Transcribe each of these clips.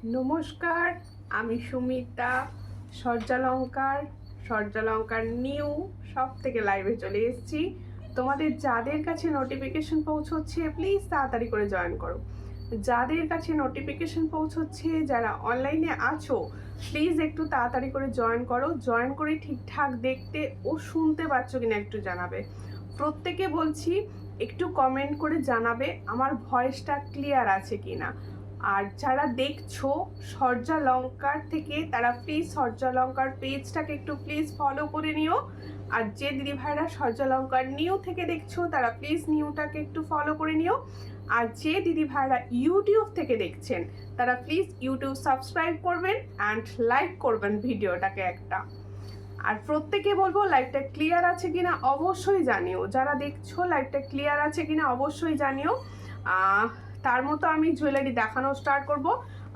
নমস্কার, আমি সুমিতা সর্যালঙ্কার নিউ সব থেকে লাইভে চলে এসেছি। তোমাদের যাদের কাছে নোটিফিকেশন পৌঁছচ্ছে প্লিজ তাড়াতাড়ি করে জয়েন করো। যাদের কাছে নোটিফিকেশন পৌঁছচ্ছে, যারা অনলাইনে আছো প্লিজ একটু তাড়াতাড়ি করে জয়েন করো। জয়েন করে ঠিকঠাক দেখতে ও শুনতে পাচ্ছ কিনা একটু জানাবে। প্রত্যেকে বলছি একটু কমেন্ট করে জানাবে আমার ভয়েসটা ক্লিয়ার আছে কিনা। আর যারা দেখছো সর্যালঙ্কার থেকে, তারা প্লিজ সর্যালঙ্কার পেজটাকে একটু প্লিজ ফলো করে নিও। আর যে দিদি ভাইরা সর্যালঙ্কার নিউ থেকে দেখছো, তারা প্লিজ নিউটাকে একটু ফলো করে নিও। আর যে দিদি ভাইরা ইউটিউব থেকে দেখছেন, তারা প্লিজ ইউটিউব সাবস্ক্রাইব করবেন অ্যান্ড লাইক করবেন ভিডিওটাকে একটা। আর প্রত্যেকে বলবো লাইভটা ক্লিয়ার আছে কিনা অবশ্যই জানিও। যারা দেখছো লাইভটা ক্লিয়ার আছে কিনা অবশ্যই জানিও। তার মতো আমি জুয়েলারি দেখানো স্টার্ট করব।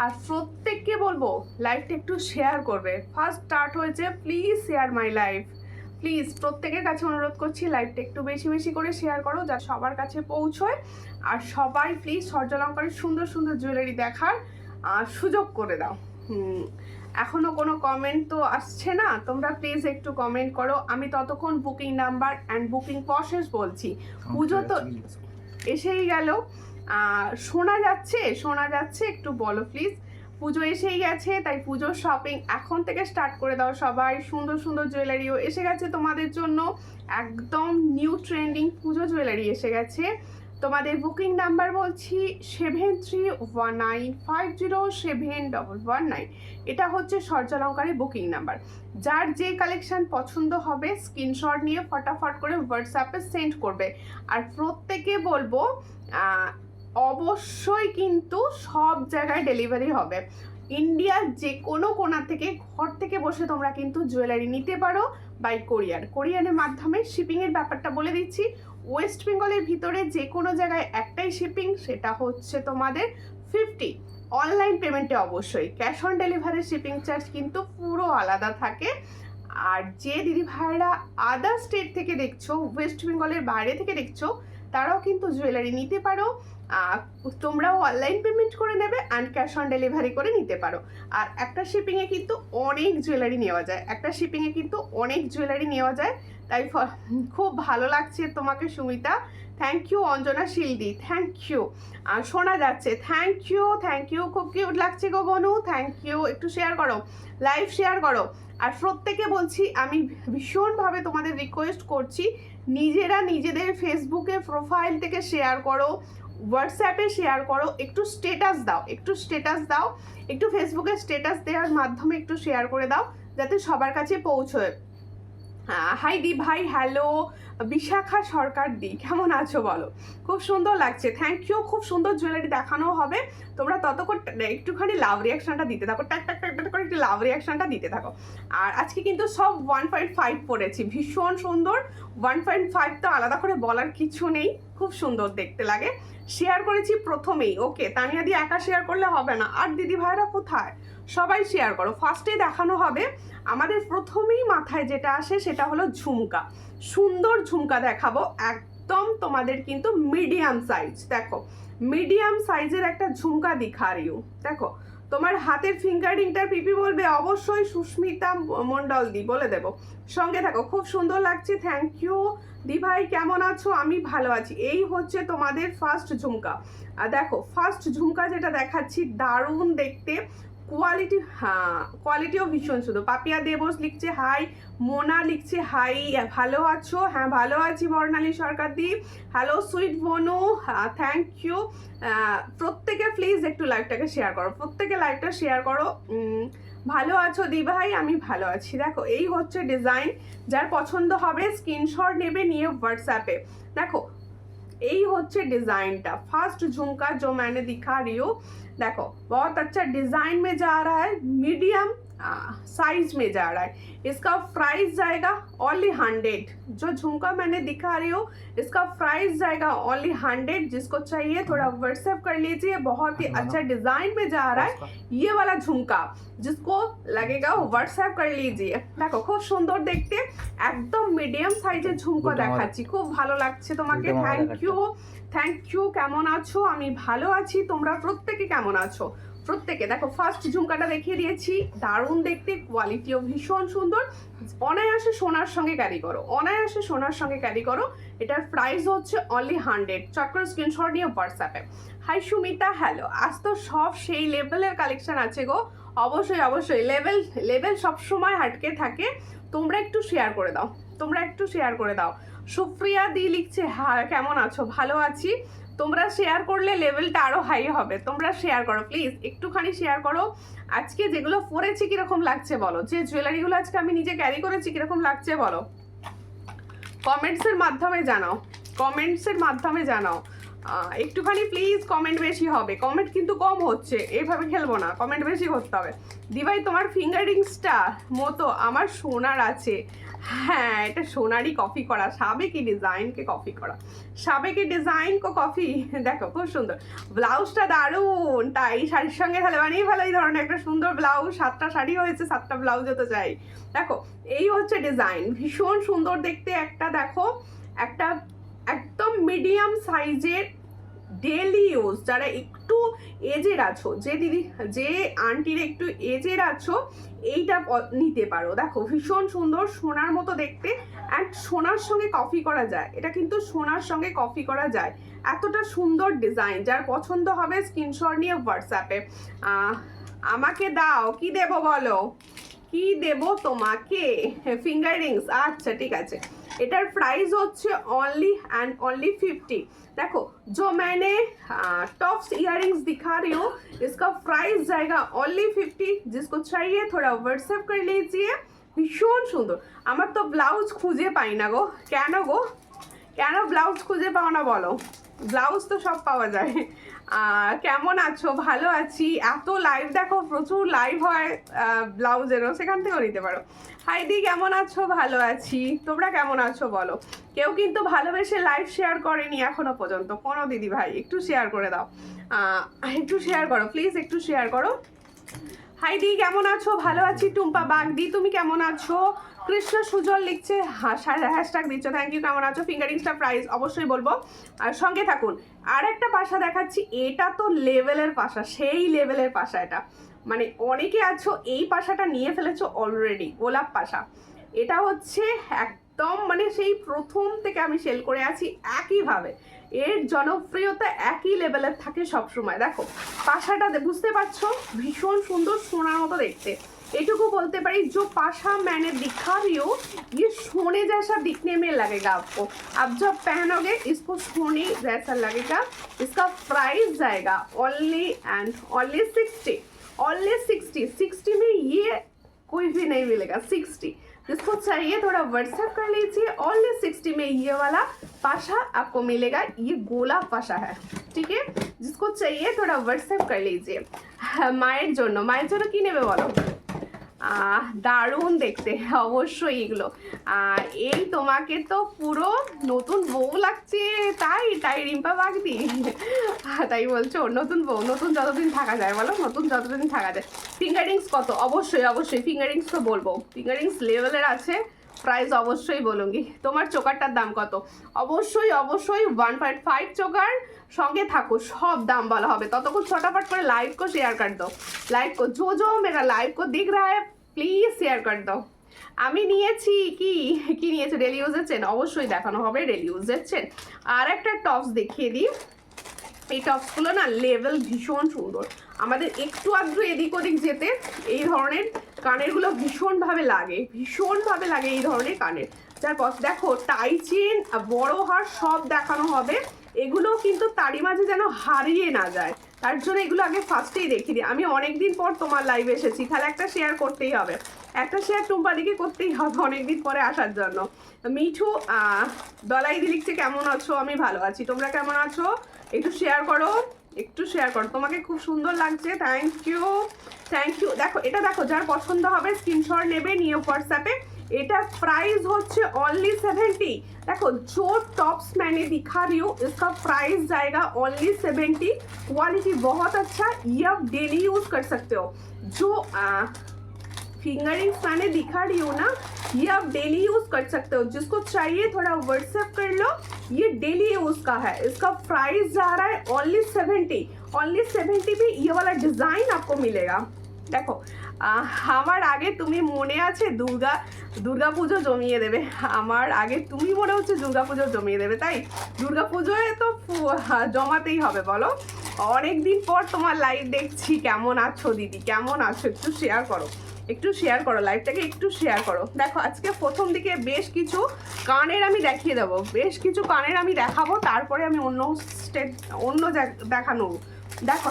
আর প্রত্যেককে বলবো লাইভটা একটু শেয়ার করবে। ফার্স্ট স্টার্ট হয়েছে, please share my live. Please প্রত্যেকের কাছে অনুরোধ করছি লাইভটা একটু বেশি বেশি করে শেয়ার করো, যা সবার কাছে পৌঁছয়। আর সবাই প্লিজ সর্যালঙ্কারের সুন্দর সুন্দর জুয়েলারি দেখার সুযোগ করে দাও। এখনো কোনো কমেন্ট তো আসছে না, তোমরা প্লিজ একটু কমেন্ট করো। আমি ততক্ষণ booking number and booking process বলছি। পুজো তো এসেই গেল, শোনা যাচ্ছে একটু বলো প্লিজ। পুজো এসেই গেছে, তাই পুজোর শপিং এখন থেকে স্টার্ট করে দাও সবাই। সুন্দর সুন্দর জুয়েলারিও এসে গেছে তোমাদের জন্য, একদম নিউ ট্রেন্ডিং পুজো জুয়েলারি এসে গেছে। তোমাদের বুকিং নাম্বার বলছি 7319507119। এটা হচ্ছে সর্যালঙ্কারের বুকিং নাম্বার। যার যে কালেকশন পছন্দ হবে স্ক্রিনশট নিয়ে ফটাফট করে হোয়াটসঅ্যাপে সেন্ড করবে। আর প্রত্যেকে বলবো অবশ্যই কিন্তু সব জায়গায় ডেলিভারি হবে। ইন্ডিয়ার যে কোনো কোণা থেকে ঘর থেকে বসে তোমরা কিন্তু জুয়েলারি নিতে পারো বাই কোরিয়ারের মাধ্যমে। শিপিংয়ের ব্যাপারটা বলে দিচ্ছি, ওয়েস্ট বেঙ্গলের ভিতরে যে কোনো জায়গায় একটাই শিপিং, সেটা হচ্ছে তোমাদের 50। অনলাইন পেমেন্টে অবশ্যই, cash on delivery shipping charge কিন্তু পুরো আলাদা থাকে। আর যে দিদি ভাইরা আদার স্টেট থেকে দেখছো, ওয়েস্ট বেঙ্গলের বাইরে থেকে দেখছো, তারাও কিন্তু জুয়েলারি নিতে পারো। তোমরাও অনলাইন পেমেন্ট করে নেবে অ্যান্ড ক্যাশ অন ডেলিভারি করে নিতে পারো। আর একটা শিপিংয়ে কিন্তু অনেক জুয়েলারি নেওয়া যায়, তাই খুব ভালো লাগছে তোমাকে সুমিতা। থ্যাংক ইউ অঞ্জনা শিলদি, থ্যাংক ইউ। শোনা যাচ্ছে, থ্যাংক ইউ, খুব কিউট লাগছে গো বনু, থ্যাংক ইউ। একটু শেয়ার করো, লাইভ শেয়ার করো। আর প্রত্যেকে বলছি, আমি ভীষণভাবে তোমাদের রিকোয়েস্ট করছি, নিজেরা নিজেদের ফেসবুকে প্রোফাইল থেকে শেয়ার করো, হোয়াটসঅ্যাপে শেয়ার করো, একটু স্টেটাস দাও, একটু ফেসবুকে স্টেটাস দেওয়ার মাধ্যমে একটু শেয়ার করে দাও, যাতে সবার কাছে পৌঁছয়। হাই দি ভাই, হ্যালো বিশাখা সরকার দি, কেমন আছো বলো? খুব সুন্দর লাগছে, থ্যাংক ইউ। খুব সুন্দর জুয়েলারি দেখানো হবে, তোমরা ততক্ষণ একটুখানি লাভ রিয়াকশনটা দিতে থাকো, টাক টাক টাক করে একটু লাভ রিয়াকশনটা দিতে থাকো। আর আজকে কিন্তু সব 1.5 পড়েছি, ভীষণ সুন্দর। 1.5 তো আলাদা করে বলার কিছু নেই, খুব সুন্দর দেখতে লাগে। শেয়ার করেছি প্রথমেই, ওকে। তানিয়া দিয়ে একা শেয়ার করলে হবে না, আর দিদি ভাইরা কোথায়? সবাই শেয়ার করো। ফার্স্টেই দেখানো হবে, আমাদের প্রথমেই মাথায় যেটা আসে সেটা হলো ঝুমকা। সুন্দর ঝুমকা দেখাবো, একদম তোমাদের কিন্তু মিডিয়াম সাইজ। দেখো মিডিয়াম সাইজের একটা ঝুমকা দিখা রিও। দেখো তোমার হাতের ফিঙ্গারিংটার পিপি বলবে অবশ্যই সুস্মিতা মন্ডল দি, বলে দেবো। সঙ্গে থাকো, খুব সুন্দর লাগছে, থ্যাংক ইউ। দি ভাই কেমন আছো? আমি ভালো আছি। এই হচ্ছে তোমাদের ফার্স্ট ঝুমকা। দেখো ফার্স্ট ঝুমকা যেটা দেখাচ্ছি, দারুণ দেখতে, কোয়ালিটি, কোয়ালিটিও ভীষণ সুন্দর। পাপিয়া দেবস লিখছে হাই, মোনা লিখছে হাই, ভালো আছো? হ্যাঁ ভালো আছি বর্ণালী সরকার দি, হ্যালো সুইট বনু, থ্যাংক ইউ। প্রত্যেকে প্লিজ একটু লাইভটাকে শেয়ার করো, লাইভটা শেয়ার করো। ভালো আছো দি ভাই? আমি ভালো আছি। দেখো এই হচ্ছে ডিজাইন, যার পছন্দ হবে স্ক্রিনশট নেবে, নিয়ে হোয়াটসঅ্যাপে। দেখো এই হচ্ছে डिजाइनটা, फर्स्ट झुमका जो मैंने दिखा रही हूँ। देखो बहुत अच्छा डिजाइन में जा रहा है, मीडियम साइज में जा रहा है। इसका प्राइस जाएगा ओनली 100। जो झुमका मैंने दिखा रही हूँ इसका प्राइस जाएगा ओनली 100। जिसको चाहिए थोड़ा व्हाट्सएप कर लीजिए, बहुत ही अच्छा डिजाइन में जा रहा है ये वाला झुमका, जिसको लगेगा व्हाट्सएप कर लीजिए। देखो खूब सुंदर देखते, একদম মিডিয়াম সাইজের ঝুমকা দেখাচ্ছি, খুব ভালো লাগছে তোমাকে, থ্যাংক ইউ। কেমন আছো? আমি ভালো আছি, তোমরা প্রত্যেকে কেমন আছো? প্রত্যেকে দেখো ফার্স্ট ঝুমকাটা দেখিয়ে দিয়েছি, দারুণ দেখতে, কোয়ালিটিও ভীষণ সুন্দর, অনায়াসে সোনার সঙ্গে ক্যারি করো, অনায়াসে সোনার সঙ্গে ক্যারি করো। এটার প্রাইস হচ্ছে অনলি 100। চট করে স্ক্রিনশট নিয়ে হোয়াটসঅ্যাপে। Hi Sumita, hello. আজ তো সব সেই লেভেলের কালেকশন আছে গো, অবশ্যই অবশ্যই লেভেল সবসময় হাটকে থাকে। তোমরা একটু শেয়ার করে দাও, তোমরা একটু শেয়ার করে দাও। সুপ্রিয়া দি লিখছে, হ্যাঁ কেমন আছো? ভালো আছি। তোমরা শেয়ার করলে লেভেলটা আরো হাই হবে, তোমরা শেয়ার করো প্লিজ, একটুখানি শেয়ার করো। আজকে যেগুলো পরেছি কিরকম লাগছে বলো, যে জুয়েলারিগুলো আজকে আমি নিজে ক্যারি করেছি কিরকম লাগছে বলো, কমেন্টসের মাধ্যমে জানাও, কমেন্টসের মাধ্যমে জানাও। একটুখানি প্লিজ কমেন্ট বেশি হবে, কমেন্ট কিন্তু কম হচ্ছে, এইভাবে খেলবো না, কমেন্ট বেশি করতে হবে। দিভাই তোমার ফিঙ্গার রিংসটা মতো আমার সোনার আছে। হ্যাঁ এটা সোনারই কপি করা, সাবেকি ডিজাইনকে কপি করা, সাবেকি ডিজাইন কো কপি। দেখো খুব সুন্দর ব্লাউজটা, দারুণ। তাই শাড়ির সঙ্গে তাহলে বানিয়ে ভালো এই ধরনের একটা সুন্দর ব্লাউজ, 7টা শাড়ি হয়েছে, 7টা ব্লাউজ হতে চাই। দেখো এই হচ্ছে ডিজাইন, ভীষণ সুন্দর দেখতে একটা। দেখো একটা একদম মিডিয়াম সাইজের ডেলি ইউজ, যারা একটু এজের আছো, যে দিদি যে আন্টির একটু এজের আছো, এইটা নিতে পারো। দেখো ভীষণ সুন্দর, সোনার মতো দেখতে, অ্যান্ড সোনার সঙ্গে কপি করা যায়, এটা কিন্তু সোনার সঙ্গে কপি করা যায়। এতটা সুন্দর ডিজাইন, যার পছন্দ হবে স্ক্রিনশট নিয়ে হোয়াটসঅ্যাপে। আমাকে দাও, কি দেবো বলো, কি দেবো তোমাকে? ফিঙ্গার রিংস, আচ্ছা ঠিক আছে। এটার প্রাইস হচ্ছে অনলি অ্যান্ड অनली 50। देखो जो मैंने टॉप्स इयररिंग्स दिखा रही हूँ, इसका प्राइस जाएगा ओनली 50। जिसको चाहिए थोड़ा व्हाट्सएप कर लीजिए। भीषण सुंदर। আমার তো ব্লাউজ খুঁজে পাই না গো, কেন গো, কেন ব্লাউজ খুঁজে পাও না বলো? ব্লাউজ তো সব পাওয়া যায়। কেমন আছো? ভালো আছি। এত লাইভ দেখো, প্রচুর লাইভ হয় ব্লাউজেরও, সেখান থেকেও নিতে পারো। হাইদি কেমন আছো? ভালো আছি। তোমরা কেমন আছো বলো? কেউ কিন্তু ভালোবেসে লাইভ শেয়ার করেনি এখনো পর্যন্ত কোনো দিদি ভাই, একটু শেয়ার করে দাও, একটু শেয়ার করো প্লিজ, একটু শেয়ার করো। হাইদি কেমন আছো? ভালো আছি। টুম্পা বাগদি তুমি কেমন আছো? কৃষ্ণ সুজল লিখছে, হ্যাশট্যাগ দিচ্ছ, থ্যাংক ইউ। কেমন আছো? ফিঙ্গারিংসটা প্রাইস অবশ্যই বলবো, আর সঙ্গে থাকুন। আর একটা পাশা দেখাচ্ছি, এটা তো লেভেলের পাশা, সেই লেভেলের পাশা। এটা মানে অনেকে আছো এই পাশাটা নিয়ে ফেলেছো অলরেডি, গোলাপ পাশা। এটা হচ্ছে একদম মানে সেই প্রথম থেকে আমি সেল করে আছি একইভাবে, এর জনপ্রিয়তা একই লেভেলের থাকে সবসময়। দেখো পাশাটা বুঝতে পারছো, ভীষণ সুন্দর, সোনার মতো দেখতে। एटुकू बोलते पारी, जो पाशा मैंने दिखा रही हूँ ये सोने जैसा दिखने में लगेगा आपको। आप जब पहनोगे इसको सोने जैसा लगेगा। इसका प्राइस जाएगा ओनली एंड ओनली 60। ओनली 60 में ये कोई भी नहीं मिलेगा। 60 जिसको चाहिए थोड़ा व्हाट्सएप कर लीजिए। ओनली 60 में ये वाला पाशा आपको मिलेगा। ये गोला पाशा है, ठीक है। जिसको चाहिए थोड़ा व्हाट्सएप कर लीजिए। माয়ের জন্য কি নেবে বলো? দারুণ দেখতে অবশ্যই এগুলো। এই তোমাকে তো পুরো নতুন বউ লাগছে, তাই তাই রিম্পা বাগদি তাই বলছো? নতুন বউ, নতুন যতদিন থাকা যায় বলো, নতুন যতদিন থাকা যায়। ফিঙ্গারিংস কত? অবশ্যই অবশ্যই ফিঙ্গারিংস তো বলবো, ফিঙ্গারিংস লেভেলের আছে, প্রাইস অবশ্যই বলুঙ্গি। তোমার চোকারটার দাম কত? অবশ্যই অবশ্যই 1.5 চোকার, সঙ্গে থাকো, সব দাম বলা হবে। ততক্ষণ ছটাফট করে লাইভ को शेयर कर दो। लाइव को जो मेरा लाइव को दिख रहा है প্লিজ শেয়ার कर दो। আমি নিয়েছি কি নিয়েছে? ডেলি ইউজের চেন, অবশ্যই দেখানো হবে ডেলি ইউজের চেন। আর একটা টপস দেখিয়ে দিই। এই টপসগুলো না লেভেল ভীষণ সুন্দর, আমাদের একটু আধটু এদিক ওদিক যেতে এই ধরনের কানেরগুলো ভীষণভাবে লাগে, ভীষণভাবে লাগে এই ধরনের কানের। যার পর দেখো টাই চেন, বড় হার সব দেখানো হবে। এগুলো কিন্তু তারই মাঝে যেন হারিয়ে না যায়, তার জন্য এগুলো আগে ফার্স্টেই দেখিয়ে দিই। আমি অনেকদিন পর তোমার লাইভে এসেছি, তাহলে একটা শেয়ার করতেই হবে, একটা শেয়ার টুম্পা দিকে করতেই হবে অনেকদিন পরে আসার জন্য। মিঠু দলাইদি লিখছে, কেমন আছো? আমি ভালো আছি। তোমরা কেমন আছো? একটু শেয়ার করো, একটু শেয়ার করো। তোমাকে খুব সুন্দর লাগছে, থ্যাংক ইউ থ্যাংক ইউ। দেখো এটা দেখো, যার পছন্দ হবে স্ক্রিনশট নেবে, নিয়ে হোয়াটসঅ্যাপে। एटार प्राइस होच्छे ओनली 70। देखो जो टॉप्स मैंने दिखा रही हूँ इसका प्राइस जाएगा ओनली 70। क्वालिटी बहुत अच्छा, ये आप डेली यूज कर सकते हो। जो फिंगरिंग्स मैंने दिखा रही हूँ ना, ये आप डेली यूज कर सकते हो। जिसको चाहिए थोड़ा व्हाट्सएप कर लो, ये डेली यूज का है। इसका प्राइस जा रहा है ओनली ओनली 70 पे ये वाला डिजाइन आपको मिलेगा। দেখো আমার আগে তুমি মনে আছে দুর্গা পুজো জমিয়ে দেবে, আমার আগে তুমি মনে হচ্ছে দুর্গা পুজো জমিয়ে দেবে, তাই দুর্গা পুজোয় তো জমাতেই হবে বলো। অনেক দিন পর তোমার লাইভ দেখছি, কেমন আছো দিদি, কেমন আছো, একটু শেয়ার করো, একটু শেয়ার করো লাইভটাকে, একটু শেয়ার করো। দেখো আজকে প্রথম দিকে বেশ কিছু কানের আমি দেখিয়ে দেবো, বেশ কিছু কানের আমি দেখাবো, তারপরে আমি অন্য দেখানো। দেখো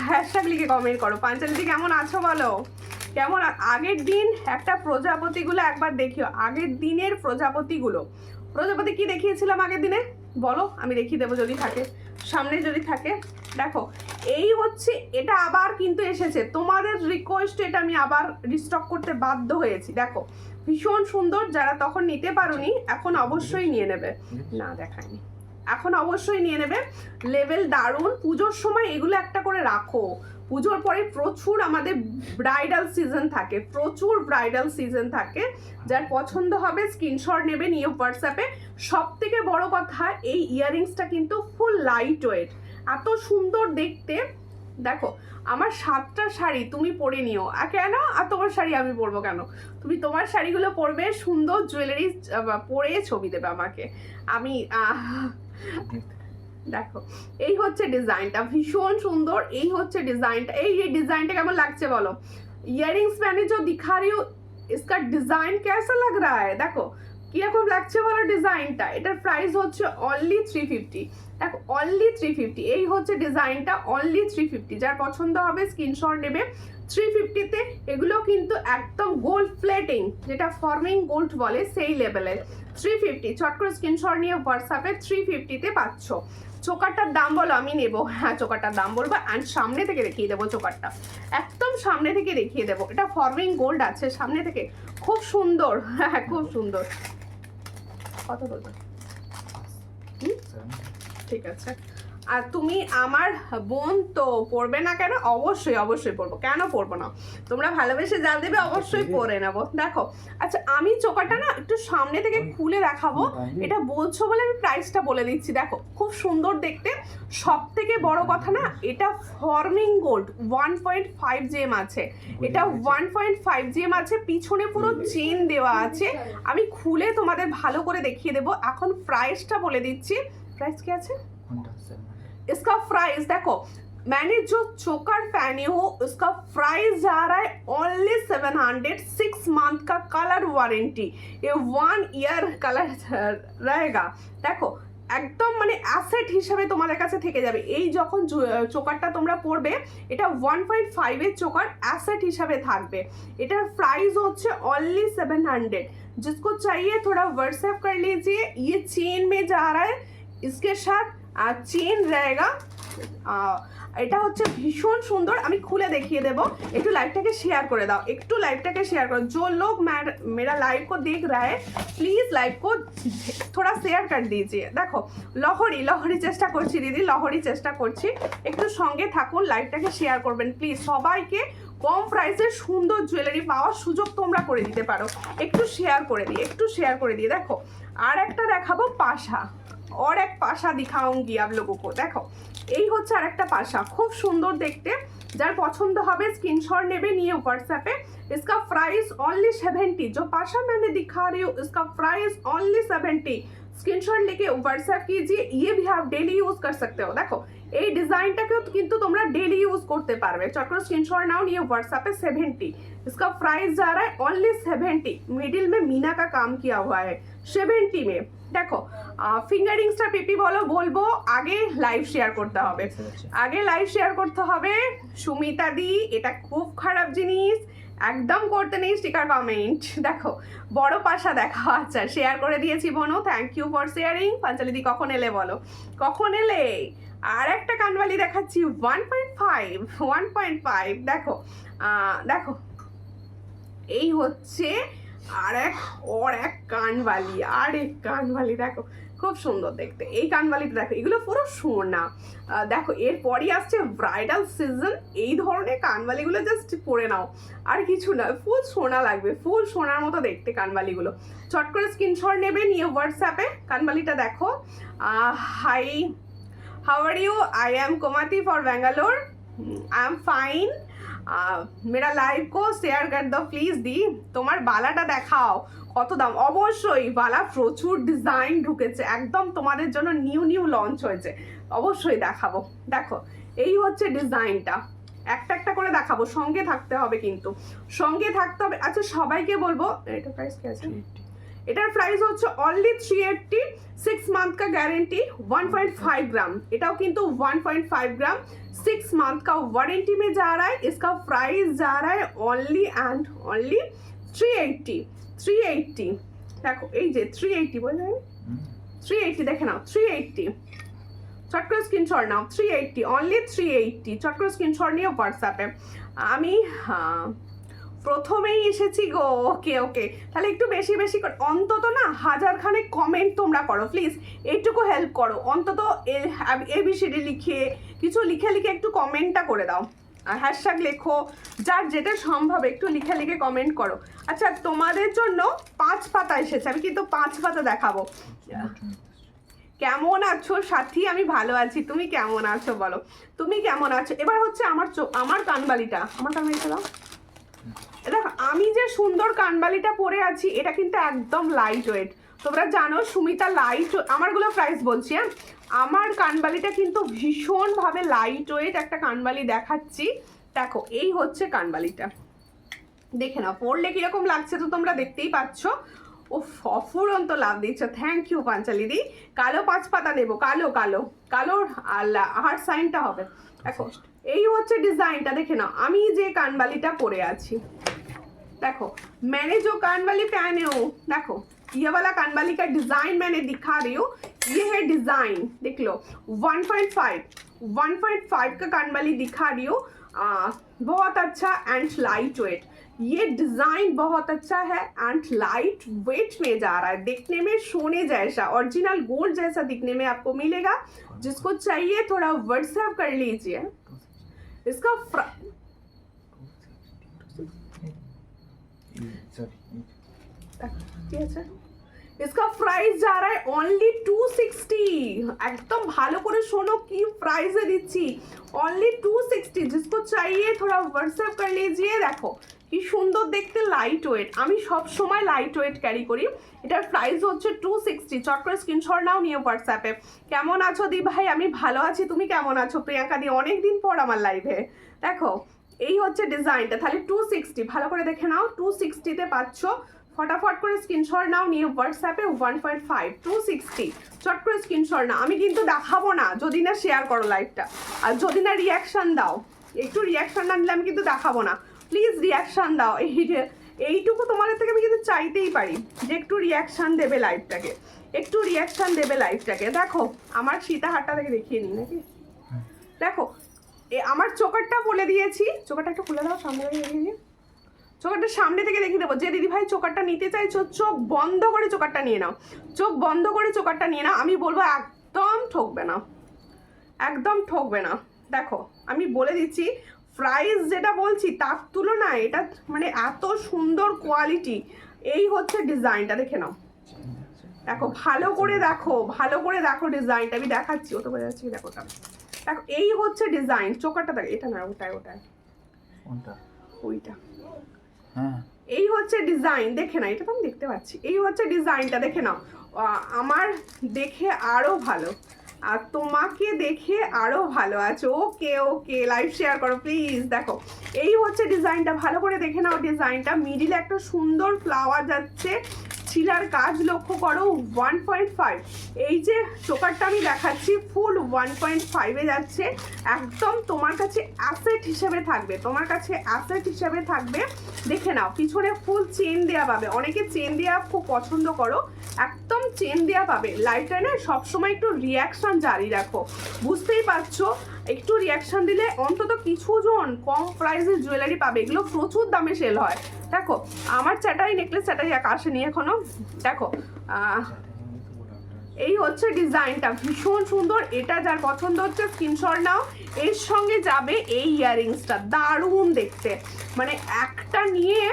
হ্যাশট্যাগ লিখে কমেন্ট করো। পাঞ্চালিদি কেমন আছো বলো, কেমন। আগের দিন একটা প্রজাপতিগুলো একবার দেখিও, আগের দিনের প্রজাপতি কি দেখিয়েছিলাম আগের দিনে বলো, আমি দেখিয়ে দেবো যদি থাকে সামনে, যদি থাকে। দেখো এই হচ্ছে, এটা আবার কিন্তু এসেছে তোমাদের রিকোয়েস্টে, এটা আমি আবার রিস্টক করতে বাধ্য হয়েছি। দেখো ভীষণ সুন্দর, যারা তখন নিতে পারোনি এখন অবশ্যই নিয়ে নেবে, না দেখায়নি, এখন অবশ্যই নিয়ে নেবে। লেভেল দারুণ, পুজোর সময় এগুলো একটা করে রাখো, পুজোর পরে প্রচুর আমাদের ব্রাইডাল সিজন থাকে, প্রচুর ব্রাইডাল সিজন থাকে। যার পছন্দ হবে স্ক্রিনশট নেবে, নিয়ে হোয়াটসঅ্যাপে। সব থেকে বড় কথা এই ইয়াররিংসটা কিন্তু ফুল লাইট ওয়েট, এত সুন্দর দেখতে। দেখো আমার 7টা শাড়ি তুমি পরে নিও, কেন? আর তোমার শাড়ি আমি পরবো কেন? তুমি তোমার শাড়িগুলো পরবে, সুন্দর জুয়েলারি পরে ছবি দেবে আমাকে। আমি দেখো এই হচ্ছে ডিজাইনটা, ভীষণ সুন্দর, এই হচ্ছে ডিজাইনটা। এই ডিজাইনটা কেমন লাগছে বলো? ইয়াররিংস मैंने जो दिखा रही हूँ इसका डिजाइन कैसा लग रहा है? দেখো কিরকম লাগছে বলো ডিজাইনটা। এটার প্রাইস হচ্ছে অনলি 350। দেখো অনলি 350, এই হচ্ছে ডিজাইনটা, অনলি 350। যার পছন্দ হবে স্ক্রিনশট নেবে। 350-তে এগুলো কিন্তু একদম গোল্ড প্লেটিং, যেটা ফর্মিং গোল্ড বলে সেই লেভেলের। 350 চট করে স্ক্রিনশট নিয়ে হোয়াটসঅ্যাপে 350-তে পাচ্ছ। চোকারটার দাম বলো, আমি নেবো। হ্যাঁ চোকারটার দাম বলবো, অ্যান্ড সামনে থেকে দেখিয়ে দেবো চোকারটা, একদম সামনে থেকে দেখিয়ে দেবো। এটা ফর্মিং গোল্ড আছে সামনে থেকে, খুব সুন্দর, হ্যাঁ খুব সুন্দর। কত বলবো? ঠিক আছে। আর তুমি আমার বোন তো পড়বে না কেন? অবশ্যই অবশ্যই পড়বো, কেন পড়বো না? তোমরা ভালোবেসে জাল দেবে, অবশ্যই পরে নেবো। দেখো আচ্ছা আমি চোকাটা না একটু সামনে থেকে খুলে দেখাবো, এটা বলছো বলে আমি প্রাইসটা বলে দিচ্ছি। দেখো খুব সুন্দর দেখতে, সব থেকে বড় কথা না এটা ফর্মিং গোল্ড 1.5 GM আছে, এটা 1.5 GM আছে, পিছনে পুরো চেন দেওয়া আছে। আমি খুলে তোমাদের ভালো করে দেখিয়ে দেবো। এখন প্রাইসটা বলে দিচ্ছি, প্রাইস কি আছে इसका प्राइस। देखो मैंने जो चोकर पहनी हूँ उसका प्राइस जा रहा है ओनली 700। 6 मंथ का कलर वारंटी, ये 1 ईयर कलर रहेगा। देखो একদম মানে অ্যাসেট হিসাবে তোমাদের কাছে থেকে যাবে। এই যখন চোকারটা তোমরা পরবে, এটা 1.5 এর চোকার অ্যাসেট হিসাবে থাকবে। এটার প্রাইস হচ্ছে অনলি 700। जिसको चाहिए थोड़ा व्हाट्सएप कर लीजिए। ये चेन में जा रहा है, इसके साथ চেন रहेगा। এটা হচ্ছে ভীষণ সুন্দর, আমি খুলে দেখিয়ে দেবো। একটু লাইভটাকে শেয়ার করে দাও, একটু লাইভটাকে শেয়ার করো। जो लोग मेरा लाइव को देख रहा है प्लीज लाइव को थोड़ा शेयर कर दीजिए। দেখো লহরি চেষ্টা করছি দিদি, লহরি চেষ্টা করছি, একটু সঙ্গে থাকুন, লাইভটাকে শেয়ার করবেন প্লিজ। সবাইকে কম প্রাইসে সুন্দর জুয়েলারি পাওয়ার সুযোগ তোমরা করে দিতে পারো। একটু শেয়ার করে দিই, একটু শেয়ার করে দিই। দেখো আর একটা দেখাবো পাশা, और एक पाशा दिखाऊंगी आप लोगों को। देखो এই হচ্ছে আরেকটা পাশা, খুব সুন্দর দেখতে। যার পছন্দ হবে স্ক্রিনশট নেবে, নিয়ে হোয়াটসঅ্যাপে। इसका प्राइस ओनली 70। जो पाशा मैंने दिखा रही हूँ इसका प्राइस ओनली 70। স্ক্রিনশট लेके হোয়াটসঅ্যাপ कीजिए, ये भी आप डेली यूज कर सकते हो। देखो এই ডিজাইনটাকেও কিন্তু তোমরা ডেলি ইউজ করতে পারবে। চট করে স্ক্রিনশট নাও, নিয়ে হোয়াটসঅ্যাপে 70। इसका प्राइस जा रहा है ओनली 70। मिडिल में मीना का काम किया हुआ है 70 में। দেখো ফিঙ্গারিংসটা পিপি বলবো আগে লাইভ শেয়ার করতে হবে, আগে লাইভ শেয়ার করতে হবে। সুমিতা দি এটা খুব খারাপ জিনিস, একদম করতে নেই স্টিকার কমেন্ট। দেখো বড় পাশা দেখো, আচ্ছা শেয়ার করে দিয়েছি বোনো, thank you for sharing. Panchali di কখন এলে বলো, কখন এলে? আর একটা কানবালি দেখাচ্ছি 1.5। দেখো দেখো এই হচ্ছে আর এক কানবালি, দেখো খুব সুন্দর দেখতে। এই কানবালিটা দেখো, এগুলো পুরো সোনা। দেখো এরপরই আসছে ব্রাইডাল সিজন, এই ধরনের কানবালিগুলো জাস্ট পরে নাও, আর কিছু না, ফুল সোনা লাগবে, ফুল সোনার মতো দেখতে কানবালিগুলো। চট করে স্ক্রিনশট নেবে, নিয়ে হোয়াটসঅ্যাপে কানবালিটা দেখো। Hi how are you? I am Komati for Bangalore. I am fine. मेरा লাইভ को শেয়ার कर दो প্লিজ। দি তোমার বালাটা দেখাও কত দাম। অবশ্যই বালা প্রচুর ডিজাইন ঢুকেছে, একদম তোমাদের জন্য নিউ নিউ লঞ্চ হয়েছে, অবশ্যই দেখাবো। দেখো এই হচ্ছে ডিজাইনটা, একটা একটা করে দেখাবো, সঙ্গে থাকতে হবে কিন্তু, সঙ্গে থাকতে হবে। আচ্ছা সবাইকে বলবো এটা প্রাইস কি আছে? এটার প্রাইস হচ্ছে অনলি 380, 6 मंथ का गारंटी, 1.5 ग्राम। এটাও কিন্তু 1.5 ग्राम, 6 मंथ का वारंटी में जा रहा है। इसका प्राइस जा रहा है ओनली एंड ओनली 380। 380 দেখো এই যে 380 বললেন, 380 দেখে নাও, 380 চট করে স্ক্রিনশট নাও। 380 অনলি 380, চট করে স্ক্রিনশট নিয়ে হোয়াটসঅ্যাপে। আমি প্রথমেই এসেছি গো। ওকে ওকে, তাহলে একটু বেশি বেশি করে অন্তত না 1000 কমেন্ট তোমরা করো প্লিজ, এইটুকু হেল্প করো। অন্তত ABCD লিখে কিছু লিখে লিখে একটু কমেন্টটা করে দাও, হ্যাশট্যাগ লেখো, যার যেটা সম্ভব একটু লিখে লিখে কমেন্ট করো। আচ্ছা তোমাদের জন্য 5 পাতা এসেছে, আমি কিন্তু 5 পাতা দেখাবো। কেমন আছো সাথী? আমি ভালো আছি, তুমি কেমন আছো বলো, তুমি কেমন আছো? এবার হচ্ছে আমার কানবালিটা, আমার কানবালিটা দাও। দেখো আমি যে সুন্দর কানবালিটা পরে আছি এটা কিন্তু একদম লাইট ওয়েট। তোমরা জানো সুমিতা লাইট, আমারগুলো প্রাইস বলছি হ্যাঁ, আমার কানবালিটা কিন্তু ভীষণভাবে লাইট ওয়েট একটা কানবালি দেখাচ্ছি। দেখো এই হচ্ছে কানবালিটা, দেখে নাও পরলে কিরকম লাগছে তো তোমরা দেখতেই পাচ্ছ। ও অফুরন্ত লাভ দিচ্ছ, থ্যাংক ইউ পাঞ্চালি দি। কালো 5 পাতা নেবো, কালো কালো কালোর হার্ট সাইনটা হবে। দেখো এই হচ্ছে ডিজাইনটা, দেখে নাও আমি যে কানবালিটা পরে আছি। देखो मैंने जो कानवाली पहने हो, देखो ये वाला कानवाली का डिजाइन मैंने दिखा रही हूँ, ये है डिजाइन देख लो। 1.5 का कानवाली दिखा रही हूँ, बहुत अच्छा एंड लाइट वेट। ये डिजाइन बहुत अच्छा है एंड लाइट वेट में जा रहा है, देखने में सोने जैसा, ओरिजिनल गोल्ड जैसा दिखने में आपको मिलेगा। जिसको चाहिए थोड़ा व्हाट्सएप कर लीजिए। इसका इसका प्राइस जा रहा है ओनली 260। एकदम ভালো করে শোনো কি প্রাইসে দিচ্ছি, ओनली 260। जिसको चाहिए थोड़ा व्हाट्सएप कर लीजिए। দেখো কি সুন্দর দেখতে, লাইট ওয়েট, আমি সব সময় লাইট ওয়েট ক্যারি করি। এটার প্রাইস হচ্ছে 260, চট করে স্ক্রিনশট নাও নিয়ে হোয়াটসঅ্যাপে। কেমন আছো দি ভাই? আমি ভালো আছি, তুমি কেমন আছো? প্রিয়াঙ্কা দি অনেকদিন পর আমার লাইভে। দেখো এই হচ্ছে ডিজাইনটা, তাহলে 260 ভালো করে দেখে নাও, 260-তে পাচ্ছ। ফটাফট করে স্ক্রিনশট নাও নিয়ে হোয়াটসঅ্যাপে 1.5 260 চট করে স্ক্রিনশট নাও। আমি কিন্তু দেখাবো না যদি না শেয়ার করো লাইভটা, আর যদি না রিয়াকশান দাও, একটু রিয়াকশান না দিলে আমি কিন্তু দেখাবো না। প্লিজ রিয়াকশান দাও, এইটুকু তোমাদের থেকে আমি কিন্তু চাইতেই পারি যে একটু রিয়াকশান দেবে লাইভটাকে, একটু রিয়াকশান দেবে লাইভটাকে। দেখো আমার সীতাহারটা থেকে দেখিয়ে নিই নাকি, দেখো আমার চোকারটা বলে দিয়েছি, চোকারটা একটু খুলে দাও, সামনে দেখিয়ে, চোকারটা সামনে থেকে দেখিয়ে দেবো। যে দিদিভাই চোকারটা নিতে চাইছো চোখ বন্ধ করে চোকারটা নিয়ে নাও, চোখ বন্ধ করে চোকারটা নিয়ে নাও। আমি বলবো একদম ঠকবে না, একদম ঠকবে না। দেখো আমি বলে দিচ্ছি প্রাইস যেটা বলছি তার তুলনায় এটা মানে এত সুন্দর কোয়ালিটি। এই হচ্ছে ডিজাইনটা, দেখে নাও, দেখো ভালো করে দেখো, ভালো করে দেখো ডিজাইনটা আমি দেখাচ্ছি। ও তো বোঝা যাচ্ছে, দেখো দেখো এই হচ্ছে ডিজাইন। চোকারটা দেখো, এটা না ওটাই, ওটাই ওইটা, হ্যাঁ এই হচ্ছে ডিজাইন, দেখে না, এটা তো আমি দেখতে পাচ্ছি। এই হচ্ছে ডিজাইনটা, দেখে নাও। আমার দেখে আরো ভালো, আর তোমাকে দেখে আরো ভালো আছে। ওকে ওকে, লাইভ শেয়ার করো প্লিজ। দেখো এই হচ্ছে ডিজাইনটা, ভালো করে দেখে নাও ডিজাইনটা। মিডিলে একটা সুন্দর ফ্লাওয়ার যাচ্ছে, ছিলার কাজ লক্ষ্য করো। 1.5 এই যে চোকারটা আমি দেখাচ্ছি ফুল 1.5-এ যাচ্ছে। একদম তোমার কাছে অ্যাসেট হিসেবে থাকবে, তোমার কাছে অ্যাসেট হিসেবে থাকবে। দেখে নাও পিছনে ফুল চেন দেওয়া পাবে, অনেকে চেন দেওয়া খুব পছন্দ করো, একদম চেন দেওয়া পাবে। লাইভটা না সবসময় একটু রিয়াকশান জারি রাখো, বুঝতেই পারছো, একটু রিয়াকশান দিলে অন্তত কিছু জন কম প্রাইসের জুয়েলারি পাবে। এগুলো প্রচুর দামে সেল হয়। দেখো আমার চ্যাটারি নেকলেস, চ্যাটারি আসেনি এখনো। দেখো এই হচ্ছে ডিজাইনটা, ভীষণ সুন্দর। এটা যার পছন্দ হচ্ছে স্ক্রিনশট নাও। এর সঙ্গে যাবে এই ইয়াররিংসটা, দারুণ দেখতে, মানে একটা নিয়ে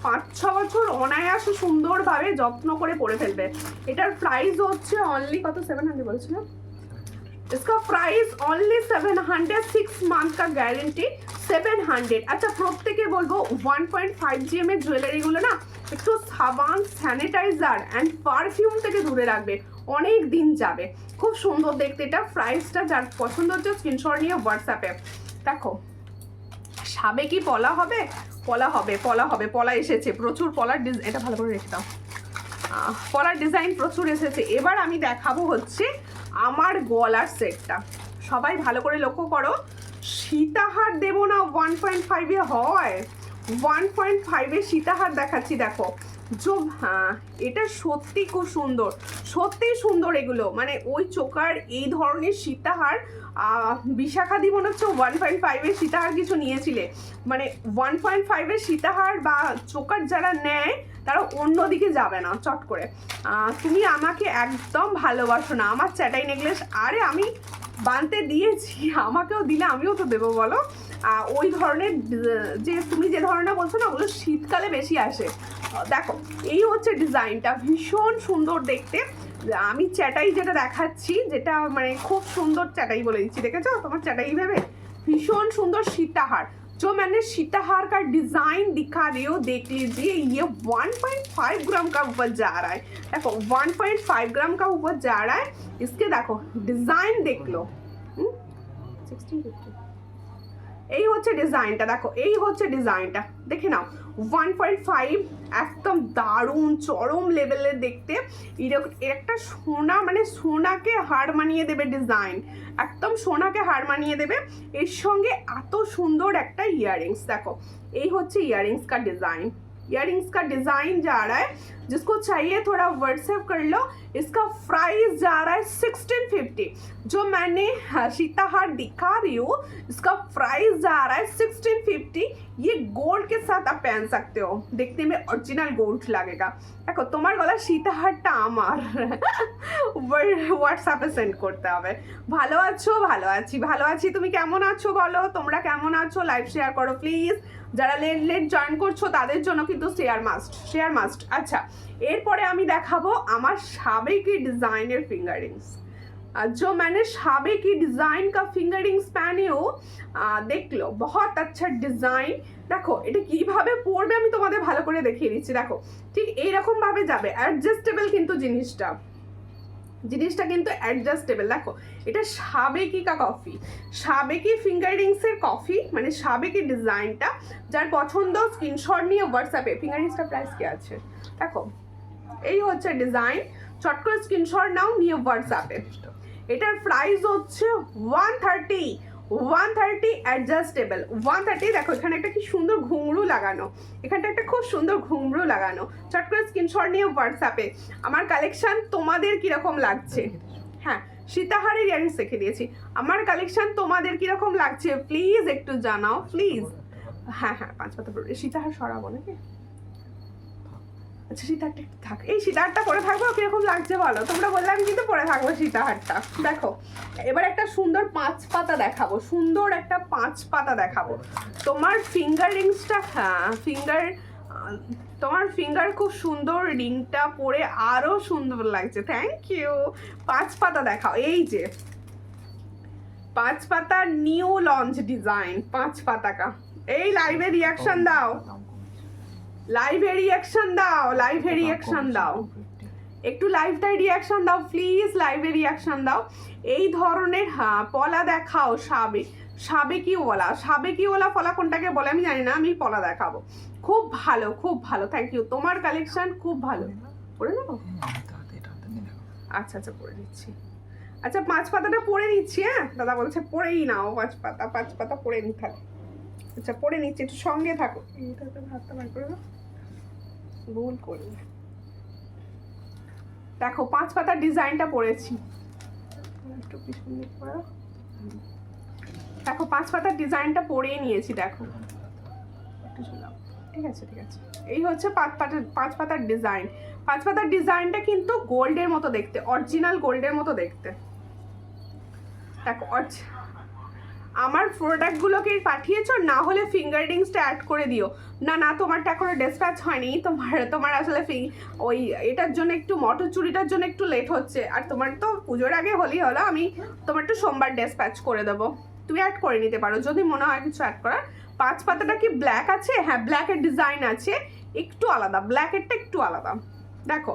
5-6 বছর অনায়াসে সুন্দরভাবে যত্ন করে পরে ফেলবে। এটার প্রাইস হচ্ছে অনলি কত, 700 বলেছিলাম, इसका प्राइस অনলি 700, 6 মান্থ का গ্যারেন্টি 700। আচ্ছা প্রত্যেকে বলবো 1.5 GM এর জুয়েলারিগুলো না একটু সাবান, স্যানিটাইজার অ্যান্ড পারফিউম থেকে দূরে রাখবে, অনেক দিন যাবে। খুব সুন্দর দেখতে এটা। প্রাইসটা যার পছন্দ হচ্ছে স্ক্রিনশট নিয়ে হোয়াটসঅ্যাপে। দেখো সাবেকি পলা হবে, পলা হবে, পলা হবে, পলা এসেছে প্রচুর, পলার ডিজাইন, এটা ভালো করে রেখে দাও, পলার ডিজাইন প্রচুর এসেছে। এবার আমি দেখাবো হচ্ছে আমার গলার সেটটা। সবাই ভালো করে লক্ষ্য করো, সীতাহার দেবো না 1.5-এ হয়, 1.5-এ সীতাহার দেখাচ্ছি। দেখো হ্যাঁ এটা সত্যি খুব সুন্দর, সত্যি সুন্দর এগুলো, মানে ওই চোকার এই ধরনের সীতাহার বিশাখা দি মনে হচ্ছে 1.5-এর সীতাহার কিছু নিয়েছিলে, মানে 1.5-এর সীতাহার বা চোকার যারা নেয় তারা অন্যদিকে যাবে না চট করে। তুমি আমাকে একদম ভালোবাসো না, আমার চ্যাটাই নেকলেস, আরে আমি বানতে দিয়েছি, আমাকেও দিলে আমিও তো দেবো বলো। ওই ধরনের যে তুমি যে ধরনের বলছো না ওগুলো শীতকালে বেশি আসে। দেখো এই হচ্ছে ডিজাইনটা, ভীষণ সুন্দর দেখতে। আমি চ্যাটাই যেটা দেখাচ্ছি, যেটা মানে খুব সুন্দর চ্যাটাই বলে দিচ্ছি, দেখেছো তোমার চ্যাটাই ভেবে, ভীষণ সুন্দর সীতাহার। जो मैंने सीताहार का डिजाइन दिखा रही हूँ देख लीजिए, ये 1.5 ग्राम का ऊपर जा रहा है। देखो 1.5 ग्राम का ऊपर जा रहा है। इसके देखो डिजाइन देख लो, 1650 এই হচ্ছে ডিজাইনটা। দেখো এই হচ্ছে ডিজাইনটা, দেখে নাও 1.5 একদম দারুণ চরম লেভেলের দেখতে। এরকম একটা সোনা, মানে সোনাকে হার মানিয়ে দেবে ডিজাইন, একদম সোনাকে হার মানিয়ে দেবে। এর সঙ্গে এত সুন্দর একটা ইয়াররিংস। দেখো এই হচ্ছে ইয়াররিংস का डिजाइन, ইয়াররিংস का डिजाइन जा रहा है। जिसको चाहिए थोड़ा व्हाट्सएप कर लो। इसका प्राइस जा रहा है 1650। जो मैंने सीताहार दिखा रही हूँ इसका प्राइस जा रहा है 1650। ये गोल्ड के साथ आप पहन सकते हो, देखने में ओरिजिनल गोल्ड लगेगा। देखो তোমার গলা সীতাহারটা আমার হোয়াটসঅ্যাপে সেন্ড করতে হবে। ভালো আছো? ভালো আছি, ভালো আছি। তুমি কেমন আছো বলো, তোমরা কেমন আছো? লাইভ শেয়ার করো প্লিজ। যারা লেট জয়েন করছো তাদের জন্য কিন্তু শেয়ার মাস্ট, শেয়ার মাস্ট। अच्छा এরপরে আমি দেখাবো আমার সাবেকি ডিজাইনের ফিঙ্গারিংস। जो मैंने সাবেকি ডিজাইন का ফিঙ্গারিংস पहने हो देख लो, बहुत अच्छा ডিজাইন। দেখো এটা কিভাবে পরবে আমি তোমাদের ভালো করে দেখিয়ে দিচ্ছি। দেখো ঠিক এইরকম ভাবে যাবে, অ্যাডজাস্টেবল কিন্তু জিনিসটা, জিনিসটা কিন্তু অ্যাডজাস্টেবল। দেখো এটা সাবেকি কা কফি, সাবেকি ফিঙ্গারিংসের কফি, মানে সাবেকি ডিজাইনটা। যার পছন্দ স্ক্রিনশট নিয়ে হোয়াটসঅ্যাপে। ফিঙ্গারিংসটা প্রাইস কি আছে দেখো, এই হচ্ছে ডিজাইন, চট করে স্ক্রিনশট নাও নিয়ে হোয়াটসঅ্যাপে। এটার প্রাইস হচ্ছে 130 অ্যাডজাস্টেবল 130। দেখো এখানে একটা কি সুন্দর ঘুঙরু লাগানো, এখানটা একটা খুব সুন্দর ঘুঙরু লাগানো। চট করে স্ক্রিনশট নিয়ে হোয়াটসঅ্যাপে। আমার কালেকশন তোমাদের কিরকম লাগছে? হ্যাঁ সীতাহারের ইয়ারিংস রেখে দিয়েছি। আমার কালেকশন তোমাদের কিরকম লাগছে প্লিজ একটু জানাও প্লিজ। হ্যাঁ হ্যাঁ 5 পাতা পড়বে, সীতাহার সরাবো নাকি? আচ্ছা সীতাহারটা একটু থাক, এই সীতাহারটা পরে থাকবো, কিরকম লাগছে বলো? তোমরা বললে আমি কিন্তু পরে থাকবো সীতাহারটা। দেখো এবার একটা সুন্দর 5 পাতা দেখাবো, সুন্দর একটা 5 পাতা দেখাবো। তোমার ফিঙ্গার রিংসটা, হ্যাঁ ফিঙ্গার, তোমার ফিঙ্গার খুব সুন্দর, রিংটা পরে আরো সুন্দর লাগছে। Thank you. 5 পাতা দেখাও। এই যে 5 পাতা নিউ লঞ্চ ডিজাইন, 5 পাতা কা। এই লাইভে রিয়াকশন দাও, লাইভে রিয়াকশন দাও, লাইভে রিয়াকশন দাও, একটু লাইভটাই রিয়াকশন দাও প্লিজ, লাইভে রিয়াকশন দাও। এই ধরনের হ্যাঁ পলা দেখাও, সাবেকি ওলা, সাবেকি ওলা পলা কোনটাকে বলে আমি জানি না, আমি পলা দেখাবো। খুব ভালো, খুব ভালো, থ্যাংক ইউ। তোমার কালেকশন খুব ভালো। পরে নেবো? আচ্ছা আচ্ছা পরে নিচ্ছি। আচ্ছা 5 পাতাটা পরে নিচ্ছি। হ্যাঁ দাদা বলছে পরেই নাও 5 পাতা, 5 পাতা পরে নি থাকে। আচ্ছা পরে নিচ্ছি, একটু সঙ্গে থাকো। এইটাতে ভাতটা বার করে দাও, গোল করে। দেখো 5 পাতার ডিজাইনটা পরেছি, একটু পিছন দিক করে দাও। দেখো 5 পাতার ডিজাইনটা পরেই নিয়েছি। দেখো একটু ঝুলাও, ঠিক আছে ঠিক আছে। এই হচ্ছে 5 পাতার ডিজাইন। 5 পাতার ডিজাইনটা কিন্তু গোল্ডের মতো দেখতে, অরিজিনাল গোল্ডের মতো দেখতে। দেখো আমার প্রোডাক্টগুলোকে পাঠিয়েছো, না হলে ফিঙ্গার রিংসটা অ্যাড করে দিও। না না, তোমারটা এখনো ডিসপ্যাচ হয়নি, তোমার আসলে ওই এটার জন্য একটু মটরচুরিটার জন্য একটু লেট হচ্ছে, আর তোমার তো পুজোর আগে হলেই হলো, আমি তোমার তো সোমবার ডিসপ্যাচ করে দেবো, তুমি অ্যাড করে নিতে পারো যদি মনে হয় কিছু অ্যাড করার। 5 পাতাটা কি ব্ল্যাক আছে? হ্যাঁ, ব্ল্যাকের ডিজাইন আছে, একটু আলাদা, ব্ল্যাকেরটা একটু আলাদা। দেখো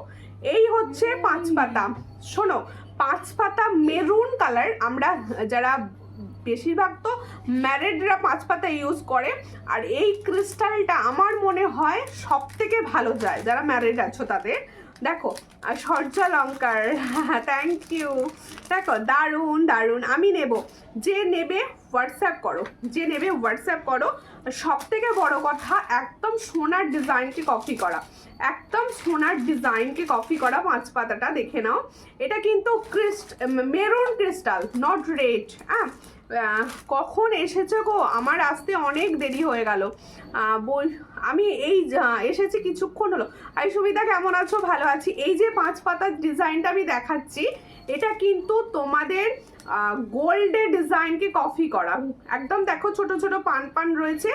এই হচ্ছে 5 পাতা। শোনো, 5 পাতা মেরুন কালার, আমরা যারা বেশিরভাগ তো ম্যারিডরা 5 পাতা ইউজ করে, আর এই ক্রিস্টালটা আমার মনে হয় সব থেকে ভালো যায় যারা ম্যারিড আছো তাদের। দেখো, আর সূর্যালঙ্কার, থ্যাংক ইউ। দেখো দারুণ দারুণ, আমি নেব, যে নেবে হোয়াটসঅ্যাপ করো, যে নেবে হোয়াটসঅ্যাপ করো। সব থেকে বড় কথা, একদম সোনার ডিজাইনকে কপি করা, একদম সোনার ডিজাইনকে কপি করা 5 পাতাটা দেখে নাও। এটা কিন্তু মেরুন ক্রিস্টাল, নট রেড। হ্যাঁ, কখন এসেছে গো? আমার আসতে অনেক দেরি হয়ে গেল, আমি এই এসেছি কিছুক্ষণ হলো। আর সুবিধা কেমন আছো? ভালো আছি। এই যে 5 পাতার ডিজাইনটা আমি দেখাচ্ছি, এটা কিন্তু তোমাদের গোল্ডের ডিজাইনকে কপি করা, একদম দেখো ছোট ছোট পান পান রয়েছে,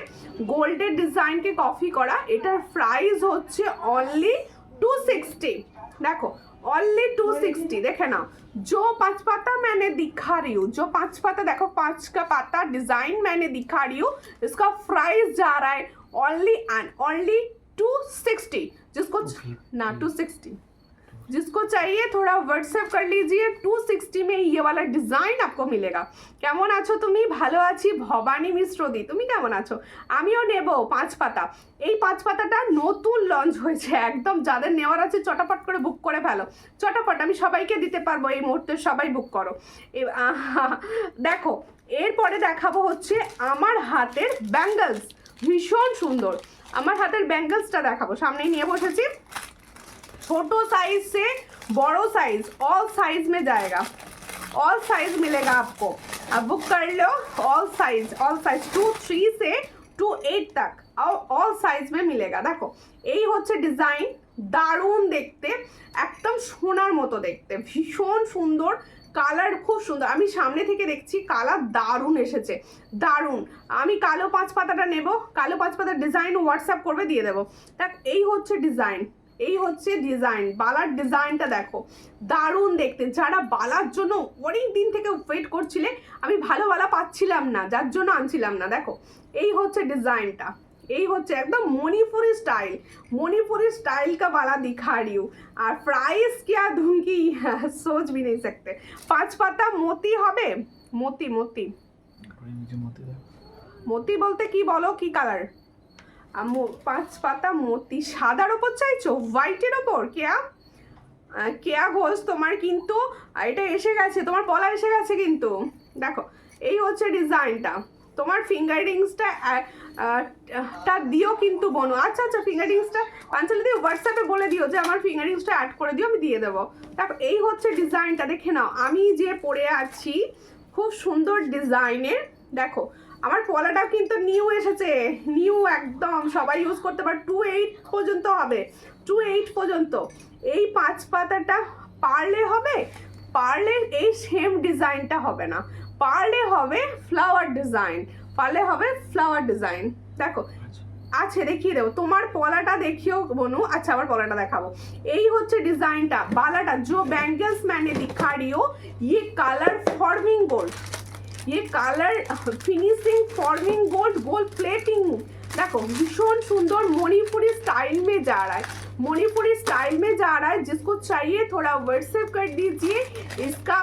গোল্ডের ডিজাইনকে কপি করা। এটার প্রাইস হচ্ছে অনলি 260। দেখো ओनली 260। देखे ना, जो 5 पाता मैंने दिखा रही हूँ, जो 5 पाता देखो 5 का पाता डिजाइन मैंने दिखा रही हूँ, इसका प्राइस जा रहा है ओनली एंड ओनली 260। जिसको ना 260, जिसको चाहिए थोड़ा व्हाट्सएप कर लीजिए। 260 में ये वाला डिजाइन आपको मिलेगा। কেমন আছো তুমি? ভালো আছি। ভবানী মিশ্রদি, তুমি কেমন আছো? আমিও নেব 5 পাতা। এই 5 পাতাটা নতুন লঞ্চ হয়েছে, একদম যাদের নেওয়ার আছে চটাপট করে বুক করে ফেলো, চটাপট, আমি সবাইকে দিতে পারবো এই মুহূর্তে, সবাই বুক করো। দেখো এরপরে দেখাবো হচ্ছে আমার হাতের ব্যাঙ্গলস, ভীষণ সুন্দর। আমার হাতের ব্যাঙ্গলসটা দেখাবো, সামনেই নিয়ে বসেছি। छोटो साइज से बड़ो साइज, ऑल साइज में जाएगा, ऑल साइज मिलेगा आपको। अब बुक कर लो, ऑल साइज 2-3 से 2-8 तक और ऑल साइज में मिलेगा। देखो এই হচ্ছে ডিজাইন, দারুণ দেখতে, একদম সোনার মতো দেখতে, ভীষণ সুন্দর, কালার খুব সুন্দর। আমি সামনে থেকে দেখছি কালার দারুণ এসেছে, দারুণ। আমি কালো 5 পাতাটা নেব, কালো 5 পাতার ডিজাইন হোয়াটসঅ্যাপ করবে, দিয়ে দেবো। দেখ এই হচ্ছে ডিজাইন, এই হচ্ছে ডিজাইন, বালার ডিজাইনটা দেখো, দারুণ দেখতে। যারা বালার জন্য অনেক দিন থেকে ওয়েট করছিলে, আমি ভালো বালা পাচ্ছিলাম না, যার জন্য আনছিলাম না। দেখো এই হচ্ছে ডিজাইনটা, এই হচ্ছে একদম মণিপুরি স্টাইল, মণिपुरी स्टाइल का वाला दिखा रही हूँ। और प्राइस क्या दूंगी सोच भी नहीं सकते। 5 पाता मोती হবে, मोती मोती मोती বলতে কি বলো, কি কালার? 5 পাতা মতি, সাদার ওপর চাইছো, হোয়াইটের ওপর? কেয়া ঘোষ, তোমার কিন্তু এটা এসে গেছে, তোমার পলা এসে গেছে কিন্তু। দেখো এই হচ্ছে ডিজাইনটা, তোমার ফিঙ্গার রিংসটা দিও কিন্তু বোনো। আচ্ছা আচ্ছা, ফিঙ্গার রিংসটা পাঞ্চালি দিয়ে হোয়াটসঅ্যাপে বলে দিও যে আমার ফিঙ্গার রিংসটা অ্যাড করে দিও, আমি দিয়ে দেবো। দেখো এই হচ্ছে ডিজাইনটা, দেখে নাও। আমি যে পরে আছি খুব সুন্দর ডিজাইনের, দেখো আমার পলাটা কিন্তু নিউ এসেছে, নিউ একদম, সবাই ইউজ করতে পারে। 2-8 পর্যন্ত হবে, 2-8 পর্যন্ত। এই 5 পাতাটা পার্লে হবে, পার্লের এই সেম ডিজাইনটা হবে না, পার্লে হবে ফ্লাওয়ার ডিজাইন, পার্লে হবে ফ্লাওয়ার ডিজাইন। দেখো আচ্ছা দেখিয়ে দেবো, তোমার পলাটা দেখিও বনু। আচ্ছা আমার পলাটা দেখাবো, এই হচ্ছে ডিজাইনটা, বালাটা। जो बैंगल्स मैंने दिखा रही हो, ये कलर फॉर्मिंग गोल्ड, ये colour finishing forming gold, gold plating. देखो भीषण सुंदर, मणिपुरी स्टाइल में जा रहा है, मणिपुरी स्टाइल में जा रहा है। जिसको चाहिए थोड़ा व्हाट्सएप कर दीजिए। इसका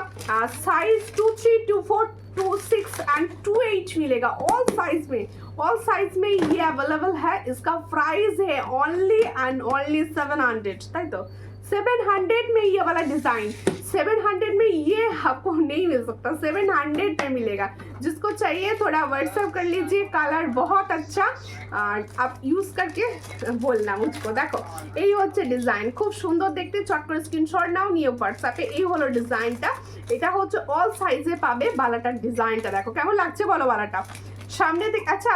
साइज 2-3, 2-4, 2-6 एंड 2-8 मिलेगा, ऑल साइज में, ऑल साइज में ये अवेलेबल है। इसका प्राइस है ओनली एंड ओनली 700, ताई तो 700 में ये वाला डिजाइन, 700 में ये आपको नहीं मिल सकता, 700 में मिलेगा। जिसको चाहिए थोड़ा व्हाट्सएप कर लीजिए, कलर बहुत अच्छा, आप यूज करके बोलना मुझको। देखो এই হচ্ছে ডিজাইন, খুব সুন্দর দেখতে, চট করে স্ক্রিনশট নাও, নিয়ে হোয়াটসঅ্যাপে। এই হলো ডিজাইনটা, এটা হচ্ছে অল সাইজে পাবে। বালাটার ডিজাইনটা দেখো কেমন লাগছে বলো, বালাটা সামনে থেকে। আচ্ছা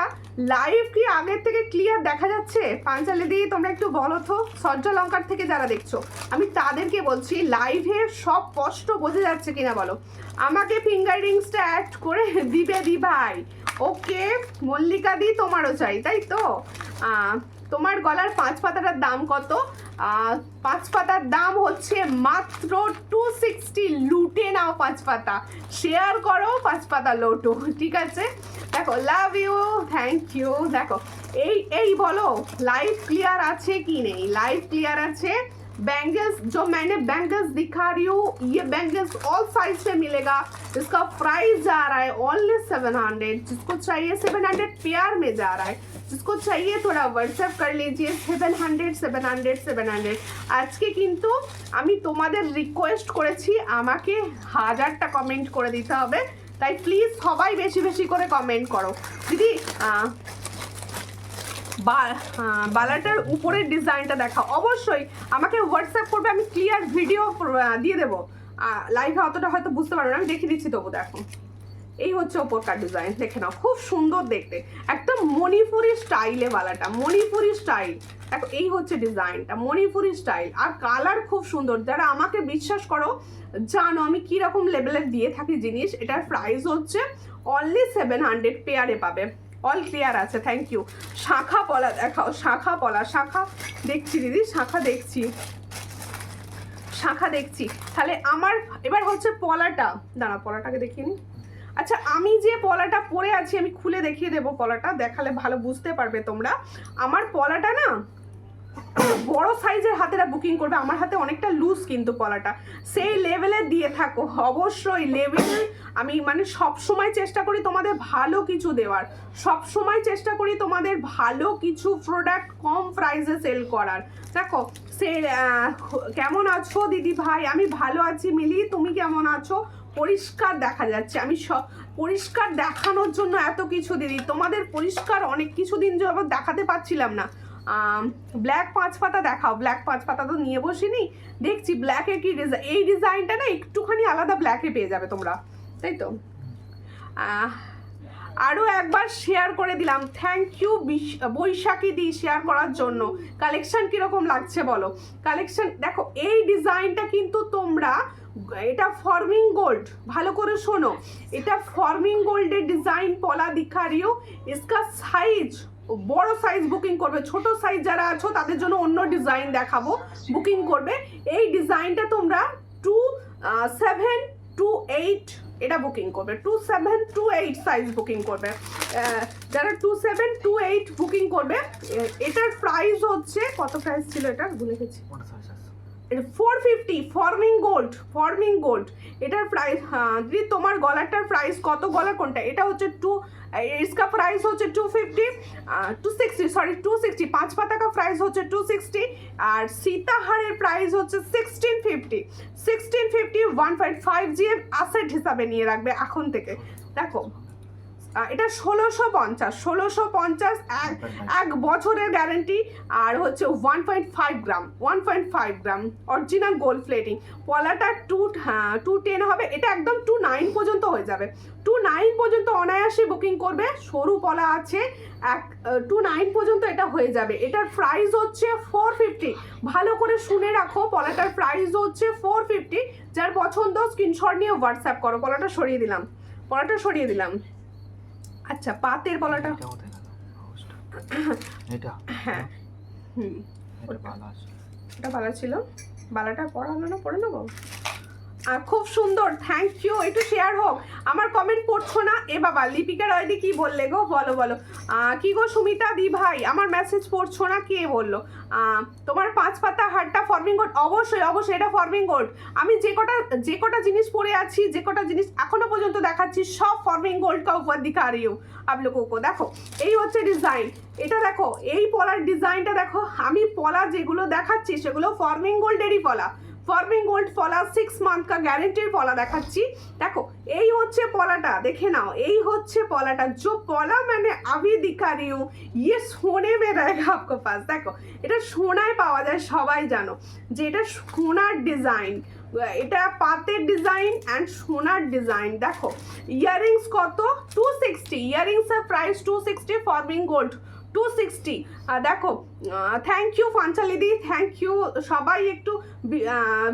লাইভ কি আগের থেকে ক্লিয়ার দেখা যাচ্ছে? পাঞ্চালি দি তোমরা একটু বলো তো, সূর্যালঙ্কার থেকে যারা দেখছো আমি তাদেরকে বলছি লাইভে সব স্পষ্ট বোঝা যাচ্ছে কিনা বলো। আমাকে ফিঙ্গার রিংসটা অ্যাড করে দিবে দি ভাই। ওকে মল্লিকা দি তোমারও চাই তাই তো? তোমার গলার 5 পাতাটার দাম কত? 5 পাতার দাম হচ্ছে মাত্র 260। লুটে নাও 5 পাতা, শেয়ার করো 5 পাতা লোটো, ঠিক আছে? দেখো লাভ ইউ, থ্যাংক ইউ। দেখো এই বলো লাইভ क्लियर আছে কি নেই? লাইভ क्लियर আছে। बैंगल्स जो मैंने बैंगल्स दिखा रही हूँ ये बैंगल्स ऑल साइज से मिलेगा। इसका प्राइस जा रहा है ओनली 700। जिसको चाहिए 700 पेयर में जा रहा है, जिसको चाहिए थोड़ा व्हाट्सएप कर लीजिए 700 700 700। আজকে কিন্তু আমি তোমাদের রিকোয়েস্ট করেছি আমাকে 1000টা কমেন্ট করে দিতে হবে, তাই প্লিজ সবাই বেশি বেশি করে কমেন্ট করো। দিদি বালাটার উপরের ডিজাইনটা দেখাও, অবশ্যই আমাকে হোয়াটসঅ্যাপ করবে, আমি ক্লিয়ার ভিডিও দিয়ে দেবো। লাইভে অতটা হয়তো বুঝতে পারবে না, আমি দেখিয়ে দিচ্ছি তবু। দেখো এই হচ্ছে ওপরকার ডিজাইন, দেখে নাও খুব সুন্দর দেখতে, একদম মণিপুরি স্টাইলে বালাটা, মণিপুরি স্টাইল। দেখো এই হচ্ছে ডিজাইনটা মণিপুরি স্টাইল, আর কালার খুব সুন্দর। যারা আমাকে বিশ্বাস করো জানো আমি কীরকম লেভেলের দিয়ে থাকি জিনিস। এটার প্রাইস হচ্ছে অনলি 700, পেয়ারে পাবে। অল ক্লিয়ার আছে, থ্যাংক ইউ। শাখা পলা দেখাও, শাখা পলা। শাখা দেখছি দিদি, শাখা দেখছি, শাখা দেখছি। তাহলে আমার এবার হচ্ছে পলাটা, দাঁড়া পলাটাকে দেখিয়ে নি। আচ্ছা আমি যে পলাটা পরে আছি আমি খুলে দেখিয়ে দেবো, পলাটা দেখালে ভালো বুঝতে পারবে তোমরা। আমার পলাটা না বড় সাইজের হাতেরা বুকিং করবে, আমার হাতে অনেকটা লুজ কিন্তু পলাটা, সেই লেভেলে দিয়ে থাকো অবশ্যই। লেভেল আমি মানে সব সময় চেষ্টা করি তোমাদের ভালো কিছু দেওয়ার, সব সময় চেষ্টা করি তোমাদের ভালো কিছু প্রোডাক্ট কম প্রাইসে সেল করার। দেখো সে কেমন আছো দিদি ভাই? আমি ভালো আছি মিলি, তুমি কেমন আছো? পরিষ্কার দেখা যাচ্ছে, আমি পরিষ্কার দেখানোর জন্য এত কিছু দিদি, তোমাদের পরিষ্কার অনেক কিছুদিন যাবত দেখাতে পারছিলাম না। ব্ল্যাক 5 পাতা দেখাও, ব্ল্যাক 5 পাতা তো নিয়ে বসিনি, দেখছি ব্ল্যাকে কি ডিজাইন। এই ডিজাইনটা না একটুখানি আলাদা ব্ল্যাকে পেয়ে যাবে তোমরা, তাই তো? আরও একবার শেয়ার করে দিলাম, থ্যাংক ইউ বৈশাখী দি শেয়ার করার জন্য। কালেকশন কীরকম লাগছে বলো? কালেকশন দেখো এই ডিজাইনটা কিন্তু তোমরা, এটা ফর্মিং গোল্ড, ভালো করে শোনো, এটা ফর্মিং গোল্ডের ডিজাইন পলা দিখা রিও। ইসকা সাইজ বড় সাইজ বুকিং করবে, ছোট সাইজ যারা আছো তাদের জন্য অন্য ডিজাইন দেখাবো, বুকিং করবে। এই ডিজাইনটা তোমরা 2728 এটা বুকিং করবে, 2728 সাইজ বুকিং করবে। যারা 2728 বুকিং করবে, এটার প্রাইস হচ্ছে কত? প্রাইস ছিল এটা ভুলে গেছি, 450। ফর্মিং গোল্ড, ফর্মিং গোল্ড এটার প্রাইস। হ্যাঁ দিদি তোমার গলাটার প্রাইস কত? গলা কোনটা? এটা হচ্ছে इसका प्राइस হচ্ছে 260 সরি 260। 5 পাতা का प्राइस হচ্ছে 260, আর সীতাহারের প্রাইস হচ্ছে 1650। 1.5 জিএম অ্যাসেট হিসাবে নিয়ে রাখবে এখন থেকে। দেখো এটা 1650 এক বছরের গ্যারেন্টি, আর হচ্ছে 1.5 গ্রাম 1.5 গ্রাম অরিজিনাল গোল্ড প্লেটিং। পলাটা 210 হবে, এটা একদম 29 পর্যন্ত হয়ে যাবে। 29 পর্যন্ত অনায়াসে বুকিং করবে, সরু পলা আছে 29 পর্যন্ত এটা হয়ে যাবে। এটার প্রাইস হচ্ছে 450, ভালো করে শুনে রাখো, পলাটার প্রাইস হচ্ছে 450। যার পছন্দ স্ক্রিনশট নিয়ে হোয়াটসঅ্যাপ করো। পলাটা সরিয়ে দিলাম, পলাটা সরিয়ে দিলাম। আচ্ছা পাতের পলাটা এটা হ্যাঁ এটা ভালো ছিল, বালাটা পরা হলো না, পরে নেবো। খুব সুন্দর, থ্যাংক ইউ। একটু শেয়ার হোক, আমার কমেন্ট পড়ছো না। এ বাবা লিপিকা রয়দি কি বললে গো? বলো বলো। কি গো সুমিতা দি ভাই আমার মেসেজ পড়ছো না? কে বললো? তোমার 5 পাতা হারটা ফর্মিং গোল্ড? অবশ্যই অবশ্যই এটা ফর্মিং গোল্ড। আমি যে কটা জিনিস পরে আছি, যে কটা জিনিস এখনো পর্যন্ত দেখাচ্ছি, সব ফর্মিং গোল্ড কা উপর দিখা রही हूं आप लोगों को। দেখো এই হচ্ছে ডিজাইন, এটা দেখো এই পলার ডিজাইনটা দেখো। আমি পলা যেগুলো দেখাচ্ছি সেগুলো ফর্মিং গোল্ডেরই পলা, ফর্মিং গোল্ড পলা 6 মান্থ কা গ্যারেন্টির পলা দেখাচ্ছি। দেখো এই হচ্ছে পলাটা, দেখে নাও এই হচ্ছে পলাটা। जो পলা मैंने अभी दिखा रही हूं ये सोने में रहेगा आपके पास। দেখো এটা সোনায় পাওয়া যায়, সবাই জানো যে এটা সোনার ডিজাইন, এটা পাতের ডিজাইন অ্যান্ড সোনার ডিজাইন। দেখো ইয়াররিংস কত 260, ইয়াররিংসের প্রাইস 260, ফর্মিং গোল্ড 260। দেখো থ্যাংক ইউ ফাঞ্চালিদি, থ্যাংক ইউ সবাই, একটু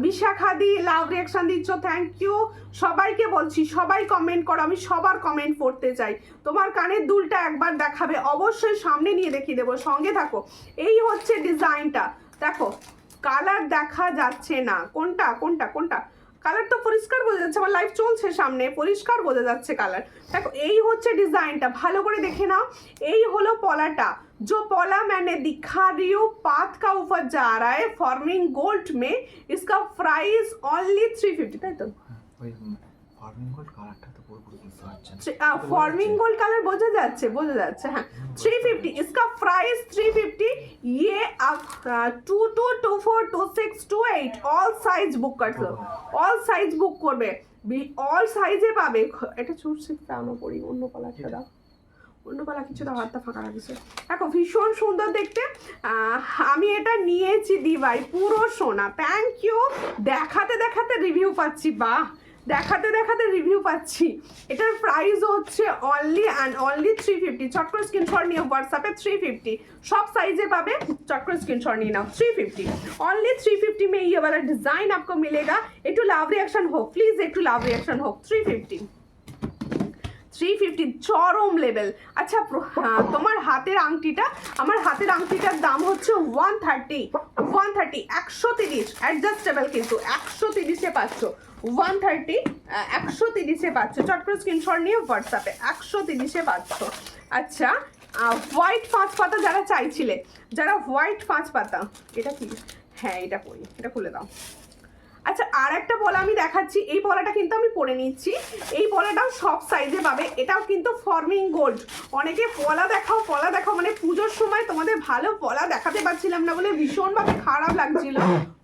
বিশাখা দি লাভ রিয়াকশন দিচ্ছ, থ্যাংক ইউ সবাইকে বলছি, সবাই কমেন্ট করো, আমি সবার কমেন্ট পড়তে চাই। তোমার কানের দুলটা একবার দেখাবে, অবশ্যই সামনে নিয়ে দেখিয়ে দেবো, সঙ্গে থাকো। এই হচ্ছে ডিজাইনটা, দেখো কালার দেখা যাচ্ছে না, কোনটা কোনটা কোনটা, কালার তো পরিষ্কার বোঝা যাচ্ছে, আমার লাইভ চলছে সামনে, পরিষ্কার বোঝা যাচ্ছে কালার। দেখো এই হচ্ছে ডিজাইনটা, ভালো করে দেখে নাও। এই হলো পলাটা, जो पॉला मैंने दिखा रही हूँ पाथ का ऊपर जा रहा है फॉर्मिंग गोल्ड में, इसका प्राइस ओनली 350, তাই তো? ফর্মিং গোল্ড কালারটা তো পুরোপুরি বুঝতে পারছেন। फॉर्मिंग गोल्ड कलर বোঝা যাচ্ছে হ্যাঁ 350, इसका प्राइस 350। ये आप 22242628 অল সাইজ বুক করছো, অল সাইজ বুক করবে, অল সাইজে পাবে। এটা চুরছি প্রাণও পড়ি, অন্য কালারটা দাও, অন্য পালা কিছু তো হাতটা ফাঁকা রাখছে। দেখো ভীষণ সুন্দর দেখতে, আমি এটা নিয়েছি দি ভাই, পুরো সোনা। থ্যাংক ইউ, দেখাতে দেখাতে রিভিউ পাচ্ছি, বাহ দেখাতে দেখাতে রিভিউ পাচ্ছি। এটার প্রাইস হচ্ছে অনলি অ্যান্ড অনলি 350। চট করে স্ক্রিনশট নিয়ে হোয়াটসঅ্যাপে 350, সব সাइजे पावे, चट कर स्क्रीनशॉट नहीं ना 350, ओनली 350 में ये वाला डिजाइन आपको मिलेगा। एक टू लाव रिएक्शन हो प्लीज, एक टू लाव रिएक्शन हो 350 চরম লেভেল। আচ্ছা তোমার হাতের আংটিটা, আমার হাতের আংটিটার দাম হচ্ছে 130 130 অ্যাডজাস্টেবল, কিন্তু 130-এ পাচ্ছ 130 130-এ পাচ্ছ। চট করে স্ক্রিনশট নিয়ে হোয়াটসঅ্যাপে 130-এ পাচ্ছ। আচ্ছা হোয়াইট 5 পাতা যারা চাইছিলে, যারা হোয়াইট 5 পাতা, এটা কি, হ্যাঁ এটা পরি, এটা খুলে দাও। আচ্ছা আর একটা পলা আমি দেখাচ্ছি, এই পলাটা কিন্তু আমি পরে নিচ্ছি, এই পলাটাও সব সাইজে পাবে, এটাও কিন্তু ফর্মিং গোল্ড। অনেকে পলা দেখাও মানে পুজোর সময় তোমাদের ভালো পলা দেখাতে পারছিলাম না বলে ভীষণভাবে খারাপ লাগছিল।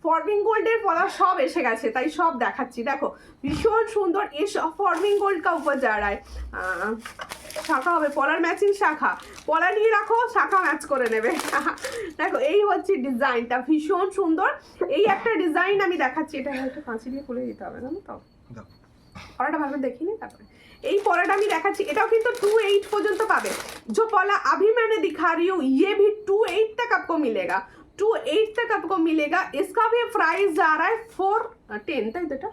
ফর্মিং গোল্ডের পলা সব এসে গেছে, তাই সব দেখাচ্ছি। দেখো ভীষণ সুন্দর, এ ফর্মিং গোল্ড কা উপর যারায় শাখা হবে, পলার ম্যাচিং শাখা, পলা নিয়ে রাখো, শাখা ম্যাচ করে নেবে। দেখো এই হচ্ছে ডিজাইনটা, ভীষণ সুন্দর। এই একটা ডিজাইন আমি দেখাচ্ছি, এটা একটু কাঁচি দিয়ে খুলে দিতে হবে, জানো তো পলাটা ভালো দেখিনি। তারপরে এই পলাটা আমি দেখাচ্ছি, এটাও কিন্তু 28 পর্যন্ত পাবে। जो पला अभी मैंने दिखा रही हूँ ये भी 28 तक आपको मिलेगा, 28 तक आपको मिलेगा। इसका भी प्राइस जा रहा है 410, था बेटा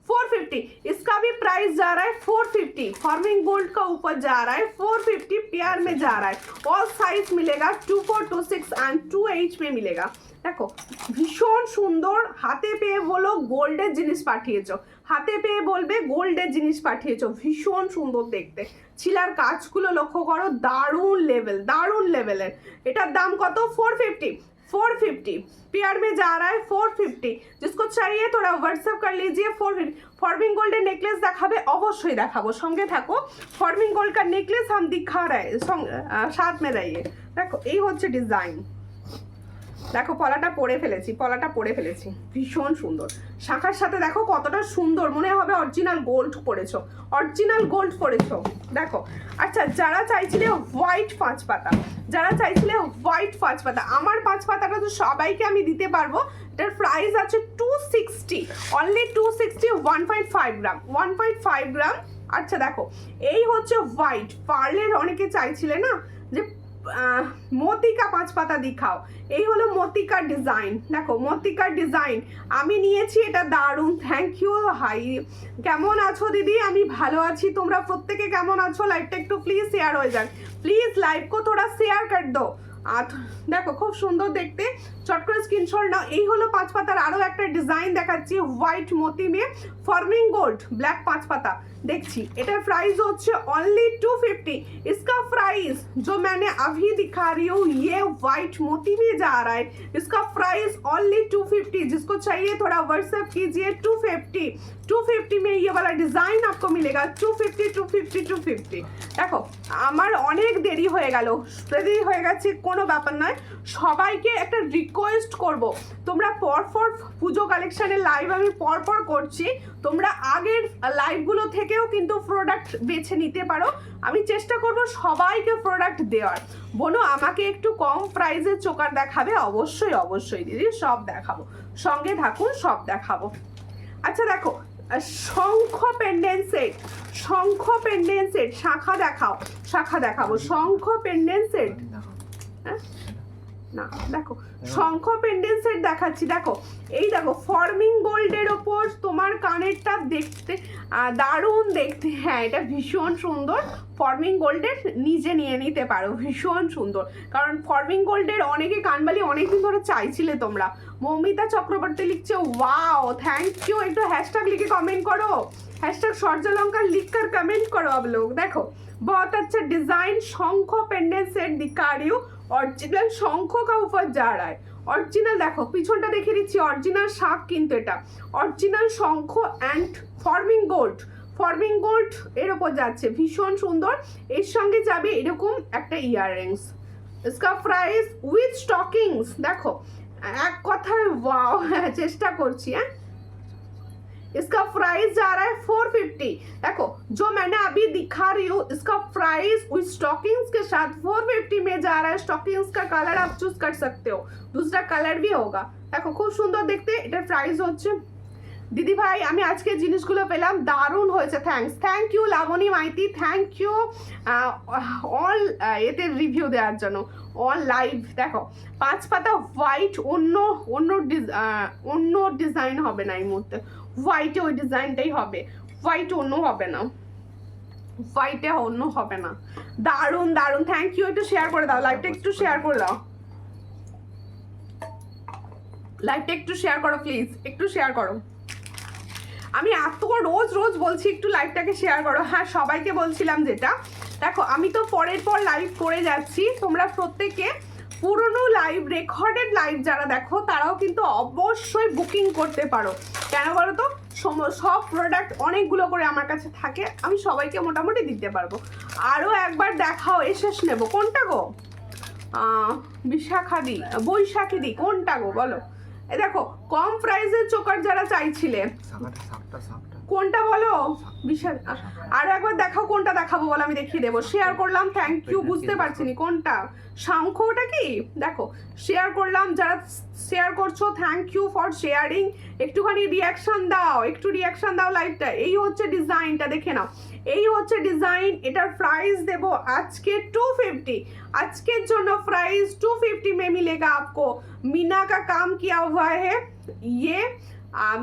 450, इसका भी प्राइस जा रहा है 450। फॉर्मिंग गोल्ड का ऊपर जा रहा है 450 पेयर में जा रहा है। ऑल साइज मिलेगा 2426 एंड 28 में मिलेगा। देखो ভীষণ সুন্দর, হাতে পেয়ে বলো গোল্ডের জিনিস পাঠিয়েছো, হাতে পেয়ে বলবে গোল্ডের জিনিস পাঠিয়েছো, ভীষণ সুন্দর দেখতে। ছিলার কাজগুলো লক্ষ্য করো, দারুণ লেভেল, দারুণ লেভেলের। এটার দাম কত 450 पेयर में जा रहा है 450। जिसको चाहिए थोड़ा व्हाट्सएप कर लीजिए। फॉर्मिंग गोल्ड नेकलेस देखाबे, अवश्य देखाबो, संगे थाको। फॉर्मिंग गोल्ड का नेकलेस हम दिखा रहे हैं, साथ में रहिए। देखो এই হচ্ছে ডিজাইন, দেখো পলাটা পরে ফেলেছি, পলাটা পরে ফেলেছি, ভীষণ সুন্দর। শাখার সাথে দেখো কতটা সুন্দর, মনে হবে অরিজিনাল গোল্ড পরেছো, অরিজিনাল গোল্ড পরেছো। দেখো আচ্ছা যারা চাইছিলে হোয়াইট 5 পাতা, যারা চাইছিলে হোয়াইট 5 পাতা, আমার 5 পাতাটা তো সবাইকে আমি দিতে পারবো। এটার প্রাইস আছে 260, অনলি 260, 1.5 গ্রাম, 1.5 গ্রাম। আচ্ছা দেখো এই হচ্ছে হোয়াইট পার্লের, অনেকে চাইছিলে না যে মোতিকা 5 পাতা দেখাও, এই হলো মোতিকার ডিজাইন। দেখো মোতিকার ডিজাইন আমি নিয়েছি, এটা দারুণ। থ্যাংক ইউ হাই, কেমন আছো দিদি? আমি ভালো আছি, তোমরা প্রত্যেকে কেমন আছো? লাইভটা একটু প্লিজ শেয়ার হয়ে যাক, প্লিজ লাইভ को थोड़ा शेयर कर दो। আর দেখো খুব সুন্দর দেখতে, চট করে স্ক্রিনশট নাও। এই হলো 5 পাতার আরো একটা ডিজাইন দেখাচ্ছি, হোয়াইট मोती में फॉर्मिंग गोल्ड ब्लैक 5 पाता देखছি। এটার প্রাইস হচ্ছে অনলি 250। इसका प्राइस जो मैंने अभी दिखा रही हूँ ये व्हाइट मोती में जा रहा है, इसका प्राइस ओनली 250। जिसको चाहिए थोड़ा व्हाट्सएप कीजिए। 250 में ये वाला डिजाइन आपको मिलेगा। 250। দেখো আমার অনেক দেরি হয়ে গেল, দেরি হয়ে গেছে কোনো ব্যাপার নয়। সবাইকে একটা রিকোয়েস্ট করব, তোমরা পরপর পুজো কালেকশনের লাইভ আমি পরপর করছি, তোমরা আগের লাইভগুলো থেকেও কিন্তু প্রোডাক্ট বেছে নিতে পারো। আমি চেষ্টা করব সবাইকে প্রোডাক্ট দেওয়ার। বোনো আমাকে একটু কম প্রাইসের চোকার দেখাবে, অবশ্যই অবশ্যই দিদি, সব দেখাবো, সঙ্গে থাকুন, সব দেখাবো। আচ্ছা দেখো শঙ্খ পেন্ডেন্ট সেট, শঙ্খ পেন্ডেন্ট সেট, শাখা দেখাও, শাখা দেখাবো, শঙ্খ পেন্ডেন্ট সেট, হ্যাঁ না দেখো শঙ্খ পেন্ডেন্ট সেট দেখাচ্ছি। দেখো এই দেখো ফর্মিং গোল্ডের ওপর তোমার কানেরটা দেখতে দারুণ দেখতে, হ্যাঁ এটা ভীষণ সুন্দর। ফর্মিং গোল্ডের নিজে নিয়ে নিতে পারো, ভীষণ সুন্দর, কারণ ফর্মিং গোল্ডের অনেকে কানবালি অনেকদিন ধরে চাইছিলে তোমরা। মৌমিতা চক্রবর্তী লিখছে ওয়াও থैंक यू, একটু हैशटैग লিখে কমেंट करो, हैशटैग সূর্যলঙ্কা লিখकर कमेंट करो आप लोग। देखो बहुत अच्छा डिजाइन शंख पेंडेंट सेट दिखा रही हूँ, অরিজিনাল শঙ্খ কা উপর যা রা है, অরিজিনাল দেখো পিছনটা দেখিয়ে দিচ্ছি, অরিজিনাল শাক কিন্তু এটা original Shankha and forming gold, forming gold এর ওপর যাচ্ছে, ভীষণ সুন্দর। এর সঙ্গে যাবে এরকম একটা ইয়াররিংস, इसका प्राइस উইথ স্টকিংস। দেখো এক কথায় ওয়াও, চেষ্টা করছি হ্যাঁ। इसका प्राइस जा रहा है 450। देखो जो मैंने अभी दिखा रही हूँ इसका प्राइस विथ स्टॉकिंग्स के साथ 450 में जा रहा है। स्टॉकिंग्स का कलर आप चूज कर सकते हो, दूसरा कलर भी होगा। देखो खूब সুন্দর দেখতে, এটার প্রাইস হচ্ছে দিদি ভাই আমি আজকে জিনিসগুলো পেলাম, দারুণ হয়েছে, thank you Labani Maiti, thank you all এতে রিভিউ দেওয়ার জন্য অল লাইভ। দেখো 5 পাতা হোয়াইট, অন্য অন্য ডিজাইন হবে না এই মুহূর্তে, হোয়াইটে ওই ডিজাইনটাই হবে, হোয়াইট অন্য হবে না, হোয়াইটে অন্য হবে না। দারুণ দারুণ, থ্যাংক ইউ। একটু শেয়ার করে দাও, লাইভটা একটু শেয়ার করে দাও, লাইভটা একটু শেয়ার করো প্লিজ, একটু শেয়ার করো। আমি এত রোজ রোজ বলছি একটু লাইভটাকে শেয়ার করো, হ্যাঁ সবাইকে বলছিলাম যেটা। দেখো আমি তো পরের পর লাইভ করে যাচ্ছি, তোমরা প্রত্যেকে পুরনো লাইভ রেকর্ডেড লাইভ যারা দেখো তারাও কিন্তু অবশ্যই বুকিং করতে পারো। কেন বলো তো, সব প্রোডাক্ট অনেকগুলো করে আমার কাছে থাকে, আমি সবাইকে মোটামুটি দিতে পারবো। আরও একবার দেখাও, শেষ নেবো কোনটা গো, বিশাখাদি বৈশাখী কোনটা গো বলো। এ দেখো কম প্রাইসের চোকার যারা চাইছিলে কোনটা বলো, বিশাল আরো একবার দেখাও, কোনটা দেখাবো বলো আমি দেখিয়ে দেবো। শেয়ার করলাম, থ্যাংক ইউ, বুঝতে পারছি না কোনটা শঙ্খ ওটা কি, দেখো শেয়ার করলাম, যারা শেয়ার করছো থ্যাংক ইউ ফর শেয়ারিং। একটুখানি রিয়াকশন দাও, একটু রিয়াকশন দাও লাইভটা। এই হচ্ছে ডিজাইনটা, দেখে নাও এই হচ্ছে ডিজাইন। এটার প্রাইস দেব আজকে 250, আজকের জন্য প্রাইস 250 में मिलेगा आपको। मीना का काम किया हुआ है, ये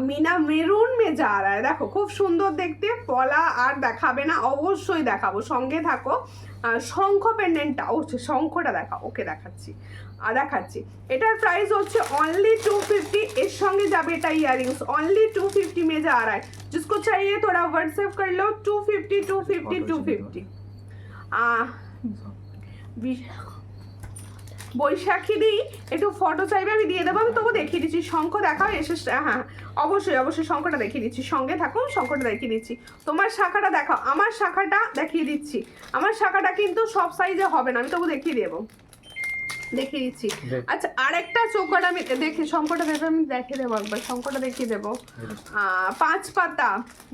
মিনা মেরুন মে যা রা দেখো খুব সুন্দর দেখতে, পলা আর দেখাবে না, অবশ্যই দেখাবো, সঙ্গে থাকো। শঙ্খ পেন্ডেন্টটা, ও শঙ্খটা দেখাও, ওকে দেখাচ্ছি দেখাচ্ছি। এটার প্রাইস হচ্ছে অনলি 250, এর সঙ্গে যাবে এটা ইয়ারিংস, অনলি 250 में जा रहा है। जिसको चाहिए थोड़ा व्हाट्सएप कर लो, 250 250 250। বৈশাখী দিই একটু ফটো চাইবে, আমি দিয়ে দেবো, আমি তবু দেখিয়ে দিচ্ছি। শঙ্খ দেখাও এসে, হ্যাঁ অবশ্যই অবশ্যই শঙ্খটা দেখিয়ে দিচ্ছি, সঙ্গে থাকো, শঙ্খটা দেখিয়ে দিচ্ছি। তোমার শাখাটা দেখাও, আমার শাখাটা দেখিয়ে দিচ্ছি। আমার শাখাটা কিন্তু সব সাইজে হবে না, আমি তবু দেখিয়ে দেবো, দেখিয়ে দিচ্ছি। আচ্ছা আরেকটা চৌকাট আমি দেখি, শঙ্খটা দেখে আমি দেখিয়ে দেবো একবার, শঙ্খটা দেখিয়ে দেবো। 5 পাতা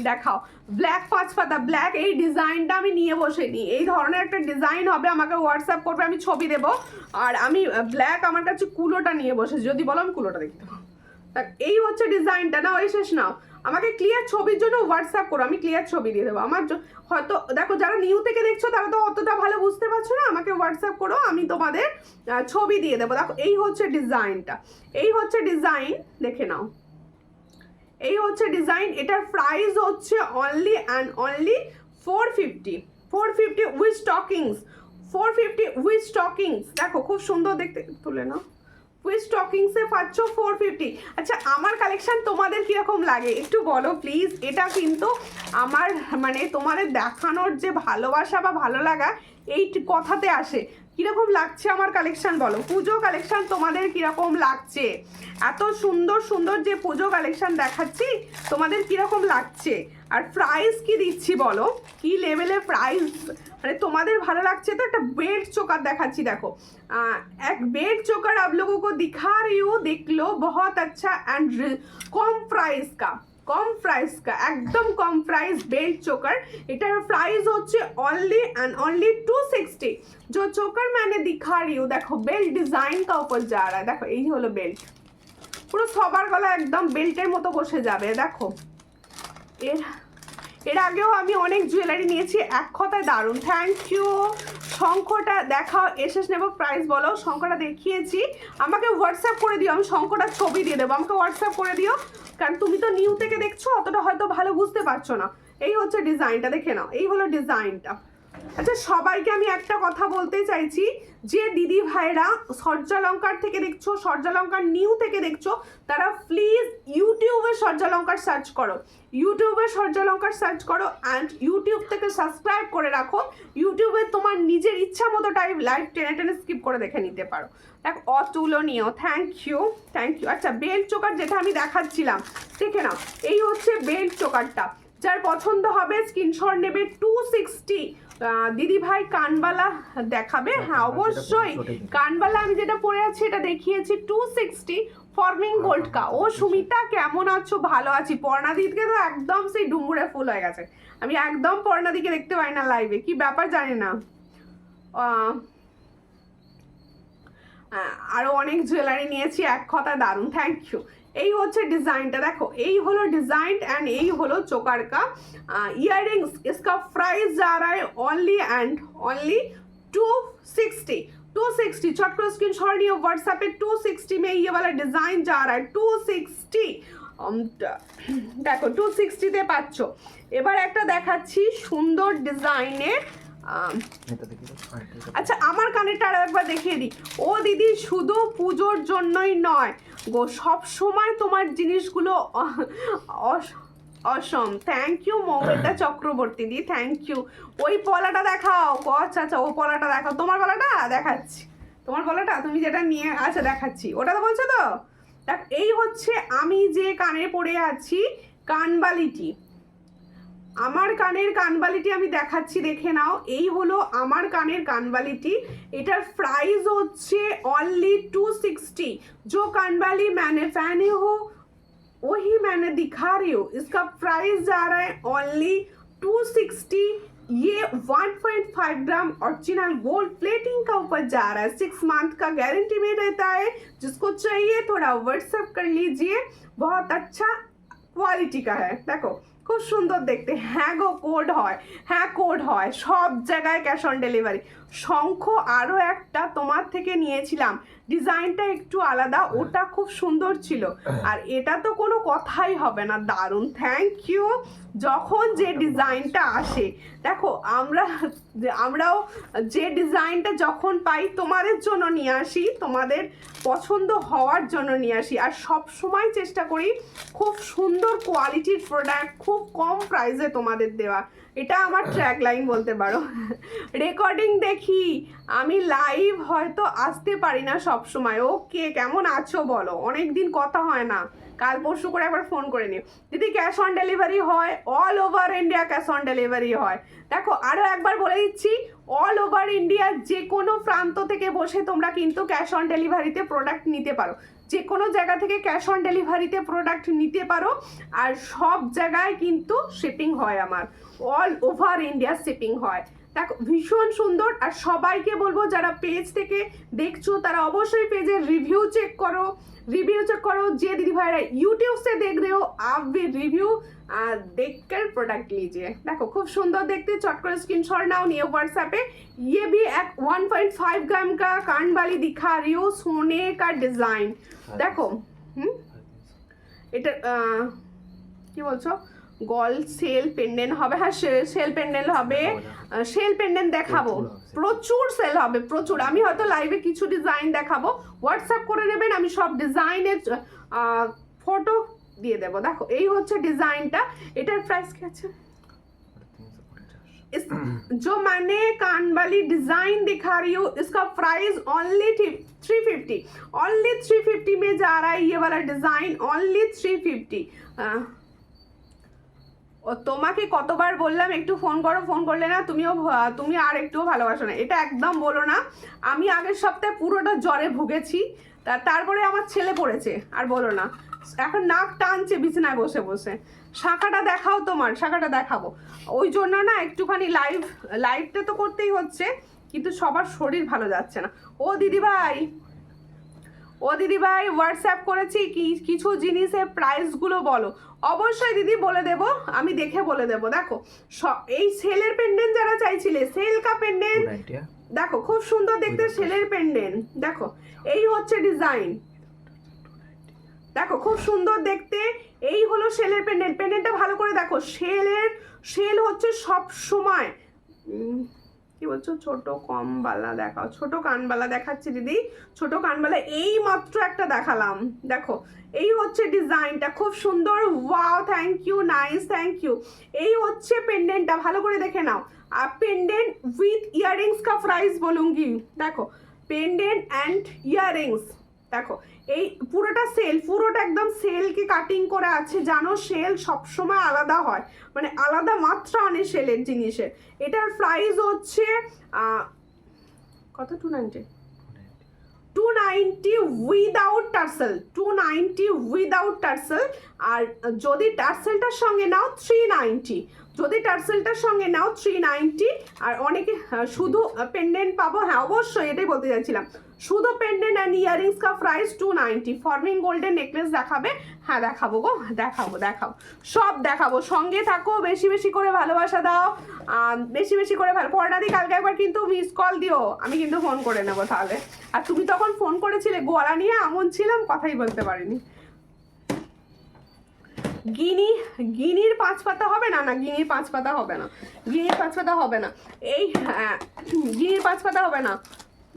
দেখাও, ব্ল্যাক 5 পাতা ব্ল্যাক, এই ডিজাইনটা আমি নিয়ে বসেনি, এই ধরনের একটা ডিজাইন হবে, আমাকে হোয়াটসঅ্যাপ করবে, আমি ছবি দেবো। আর আমি ব্ল্যাক আমার কাছে কুলোটা নিয়ে বসেছি, যদি বলো আমি কুলোটা দেখি দেবো। এই হচ্ছে ডিজাইনটা, না ওই শেষ নাও, আমাকে ক্লিয়ার ছবির জন্য হোয়াটসঅ্যাপ করো, আমি ক্লিয়ার ছবি দিয়ে দেবো। আমার হয়তো দেখো যারা নিউ থেকে দেখছো তারা তো অতটা ভালো বুঝতে পারছো না, আমাকে হোয়াটসঅ্যাপ করো, আমি তোমাদের ছবি দিয়ে দেবো। দেখো এই হচ্ছে ডিজাইনটা, এই হচ্ছে ডিজাইন, দেখে নাও এই হচ্ছে ডিজাইন। এটার প্রাইস হচ্ছে only and only 450 with stockings, 450 with stockings. দেখো খুব সুন্দর দেখতে, তুলে নাও, উইথ স্টকিংসে পাচ্ছ 450। আচ্ছা আমার কালেকশন তোমাদের কীরকম লাগে একটু বলো প্লিজ। এটা কিন্তু আমার মানে তোমাদের দেখানোর যে ভালোবাসা বা ভালো লাগা এই কথাতে আসে। কীরকম লাগছে আমার কালেকশন বলো, পুজো কালেকশন তোমাদের কীরকম লাগছে, এত সুন্দর সুন্দর যে পুজো কালেকশন দেখাচ্ছি তোমাদের কীরকম লাগছে, আর প্রাইস কি দিচ্ছি বলো, কি লেভেলের প্রাইস, মানে তোমাদের ভালো লাগছে তো। একটা बेल्ट चोकर দেখাচ্ছি, দেখো এক बेल्ट चोकर आप लोगों को दिखा रही हूँ, देख लो बहुत अच्छा एंड कम प्राइस का, कम प्राइस का, एकदम कम प्राइस बेल्ट चोकर। এটার প্রাইস হচ্ছে অনলি एंड অনলি 260। जो चोकर मैंने दिखा रही हूँ देखो बेल्ट डिजाइन का ऊपर जा रहा है, देखो এই হলো বেল্ট, পুরো সবার গলা একদম বেল্টের মতো বসে যাবে। দেখো এর আগেও আমি অনেক জুয়েলারি নিয়েছি, এক কথায় দারুণ। Thank you. শঙ্খটা দেখাও, এসে নেব, প্রাইস বলো। শঙ্খটা দেখিয়েছি, আমাকে হোয়াটসঅ্যাপ করে দিও, আমি শঙ্খটার ছবি দিয়ে দেবো, আমাকে হোয়াটসঅ্যাপ করে দিও, কারণ তুমি তো নিউ থেকে দেখছো, অতটা হয়তো ভালো বুঝতে পারছো না। এই হচ্ছে ডিজাইনটা, দেখে নাও, এই হলো ডিজাইনটা। আচ্ছা, সবাইকে আমি একটা কথা বলতে চাইছি, যে দিদি ভাইরা সূর্যালঙ্কার থেকে দেখছো, সূর্যালঙ্কার নিউ থেকে দেখছো, তারা প্লিজ ইউটিউবে সূর্যালঙ্কার সার্চ করো, ইউটিউবে সূর্যালঙ্কার সার্চ করো, অ্যান্ড ইউটিউব থেকে সাবস্ক্রাইব করে রাখো। ইউটিউবে তোমার নিজের ইচ্ছা মতো লাইভ টেনে টেনে স্কিপ করে দেখে নিতে পারো। দেখ, অতুলনীয়। Thank you, thank you. আচ্ছা, বেল্ট চোকার যেটা আমি দেখাচ্ছিলাম, দেখে নাও, এই হচ্ছে বেল্ট চোকারটা। যার পছন্দ হবে স্ক্রিনশট নেবে। 260। দিদি ভাই কানবালা দেখাবে? হ্যাঁ অবশ্যই, কানবালা আমি যেটা পরে আছি এটা দেখিয়েছি। 260 ফর্মিং গোল্ড কা। ও সুমিতা কেমন আছো? ভালো আছি। পর্ণাদিকে তো একদম সেই ডুমুরে ফুল হয়ে গেছে, আমি একদম পর্ণাদিকে দেখতে পাই না লাইভে, কি ব্যাপার জানি না। আরো অনেক জুয়েলারি নিয়েছি, এক কথা দারুণ। Thank you. এই হচ্ছে ডিজাইনটা, দেখো, এই হলো ডিজাইন অ্যান্ড এই হলো চোকার का इयररिंग्स। इसका प्राइस जा रहा है ओनली एंड ओनली 260। चट कर स्क्रीनशॉट लियो व्हाट्सएप पे। 260 में ये वाला डिजाइन जा रहा है। 260 দেখো 260 তে পাচ্ছ। এবার একটা দেখাচ্ছি সুন্দর ডিজাইনের। আচ্ছা, আমার কানেরটা আরো একবার দেখিয়ে দিই। ও দিদি, শুধু পুজোর জন্যই নয় গো, সব সময় তোমার জিনিসগুলো awesome. Thank you Moumita Chakraborty di, thank you. ওই পলাটা দেখাও। আচ্ছা আচ্ছা, ও পলাটা দেখাও। তোমার পলাটা দেখাচ্ছি, তোমার পলাটা তুমি যেটা নিয়ে, আচ্ছা দেখাচ্ছি, ওটা তো বলছো তো। দেখ, এই হচ্ছে আমি যে কানে পরে আছি কানবালিটি, আমার কানের কানবালিটি আমি দেখাচ্ছি, দেখে নাও। এই হলো আমার কানের কানবালিটি, এটার প্রাইস হচ্ছে অনলি 260। जो कानवाली मैंने पहने हो वही मैंने दिखा रही हूँ। इसका प्राइस जा रहा है ओनली 260। ये 1.5 ग्राम ओरिजिनल गोल्ड प्लेटिंग का ऊपर जा रहा है। 6 मंथ का गारंटी में रहता है। जिसको चाहिए थोड़ा व्हाट्सएप कर लीजिए, बहुत अच्छा क्वालिटी का है। देखो খুব সুন্দর দেখতে। হ্যাঁ গো, কোড হয়, হ্যাঁ কোড হয়, সব জায়গায় ক্যাশ অন ডেলিভারি। শঙ্খ আরও একটা তোমার থেকে নিয়েছিলাম, ডিজাইনটা একটু আলাদা, ওটা খুব সুন্দর ছিল, আর এটা তো কোনো কথাই হবে না, দারুণ। Thank you. যখন যে ডিজাইনটা আসে, দেখো আমরাও যে ডিজাইনটা যখন পাই তোমাদের জন্য নিয়ে আসি, তোমাদের পছন্দ হওয়ার জন্য নিয়ে আসি, আর সব সময় চেষ্টা করি খুব সুন্দর কোয়ালিটির প্রোডাক্ট খুব কম প্রাইসে তোমাদের দেওয়া। এটা আমার ট্র্যাক লাইন বলতে পারো। রেকর্ডিং দেখি, আমি লাইভ হয়তো আসতে পারি না সব সময়। ওকে, কেমন আছো বলো? অনেক দিন কথা হয় না, কাল পরশু করে একবার ফোন করে নিও। দিদি ক্যাশ অন ডেলিভারি হয়, all over India cash on delivery হয়। দেখো, আরও একবার বলে দিচ্ছি, অল ওভার ইন্ডিয়ার যে কোনো প্রান্ত থেকে বসে তোমরা কিন্তু ক্যাশ অন ডেলিভারিতে প্রোডাক্ট নিতে পারো, যে কোনো জায়গা থেকে ক্যাশ অন ডেলিভারিতে প্রোডাক্ট নিতে পারো, আর সব জায়গায় কিন্তু শিপিং হয়, আমার অল ওভার ইন্ডিয়া শিপিং হয়। দেখো, ভীষণ সুন্দর। আর সবাইকে বলবো যারা পেজ থেকে দেখছো তারা অবশ্যই পেজের রিভিউ চেক করো, যে दीदी भाई यूट्यूब से देख रहे हो आप भी रिव्यू देखकर प्रोडक्ट लीजिए। देखो खूब सुंदर देखते, चट कर स्क्रीनशॉट नाओ, नियो व्हाट्सएप पे। ये भी एक 1.5 ग्राम का कान वाली दिखा रही हूँ, सोने का डिजाइन। देखो এটা কি বলছো, গোল্ড সেল পেন্ডেন্ট হবে? হ্যাঁ, সেল পেন্ডেন্ট হবে, সেল পেন্ডেন্ট দেখাবো, প্রচুর সেল হবে, প্রচুর। আমি হয়তো লাইভে কিছু ডিজাইন দেখাবো, হোয়াটসঅ্যাপ করে নেবেন, আমি সব ডিজাইনের ফটো দিয়ে দেবো। দেখো, এই হচ্ছে ডিজাইনটা, এটার প্রাইস কি আছে? जो मैंने कान वाली डिजाइन दिखा रही हूँ, इसका प्राइस ओनली 350। ओनली 350 में जा रहा है ये वाला डिजाइन, ओनली 350। ও তোমাকে কতবার বললাম একটু ফোন করো, ফোন করলে না, তুমি আর একটুও ভালোবাসো না, এটা একদম বলো না। আমি আগের সপ্তাহে পুরোটা জ্বরে ভুগেছি, তারপরে আমার ছেলে পড়েছে, আর বলো না, এখন নাক টানছে বিছানায় বসে বসে। শাখাটা দেখাও, তোমার শাখাটা দেখাবো, ওই জন্য না একটুখানি লাইভটা তো করতেই হচ্ছে, কিন্তু সবার শরীর ভালো যাচ্ছে না। ও দিদি ভাই, ও ও দিদি ভাই হোয়াটসঅ্যাপ করেছি, কিছু জিনিসের প্রাইসগুলো বলো। অবশ্যই দিদি বলে দেব, আমি দেখে বলে দেব। দেখো এই সেলের পেন্ডেন্ট যারা চাইছিলে, সেল কা পেন্ডেন্ট 290 দেখো খুব সুন্দর দেখতে সেলের পেন্ডেন্ট। দেখো এই হচ্ছে ডিজাইন, দেখো খুব সুন্দর দেখতে। এই হলো সেলের পেন্ডেন্ট। পেন্ডেন্টটা ভালো করে দেখো, সেল হচ্ছে সব সময় কি বলছো, ছোট কমবালা দেখাও। ছোট কানবালা দেখাচ্ছি দিদি, ছোট কানবালা এই মাত্র একটা দেখালাম। দেখো এই হচ্ছে ডিজাইনটা, খুব সুন্দর। Wow, thank you, nice, thank you. এই হচ্ছে পেন্ডেন্টটা, ভালো করে দেখে নাও। আর পেন্ডেন্ট উইথ ইয়াররিংস কা প্রাইস বলুঙ্গি। দেখো পেন্ডেন্ট অ্যান্ড ইয়াররিংস, দেখো এই পুরোটা সেল, পুরোটা একদম সেলকে কাটিং করে আছে। জানো সেল সবসময় আলাদা হয়, মানে আলাদা মাত্রা আনে সেলের জিনিসের। এটার প্রাইস হচ্ছে কত, 290 উইদাউট টার্সেল, 290 উইদাউট টার্সেল। আর যদি টার্সেলটার সঙ্গে নাও 390, যদি টার্সেলটার সঙ্গে নাও 390। আর অনেকে শুধু পেন্ডেন্ট পাবো, হ্যাঁ অবশ্যই এটাই বলতে চাইছিলাম, শুধু পেন্ডেন্ট অ্যান্ড ইয়ারিংস কা প্রাইস 290। ফর্মিং গোল্ডের নেকলেস দেখাবে? হ্যাঁ দেখাবো গো, দেখাবো সব দেখাবো। সঙ্গে থাকো, বেশি বেশি করে ভালোবাসা দাও, বেশি বেশি করে ভালো। পর্ণাদি কালকে একবার কিন্তু মিস কল দিও, আমি কিন্তু ফোন করে নেবো তাহলে। আর তুমি তখন ফোন করেছিলে, গলা নিয়ে এমন ছিলাম কথাই বলতে পারিনি। গিনির 5 পাতা হবে না? না গিনির 5 পাতা হবে না, গিনির 5 পাতা হবে না। এই গিনির 5 পাতা হবে না।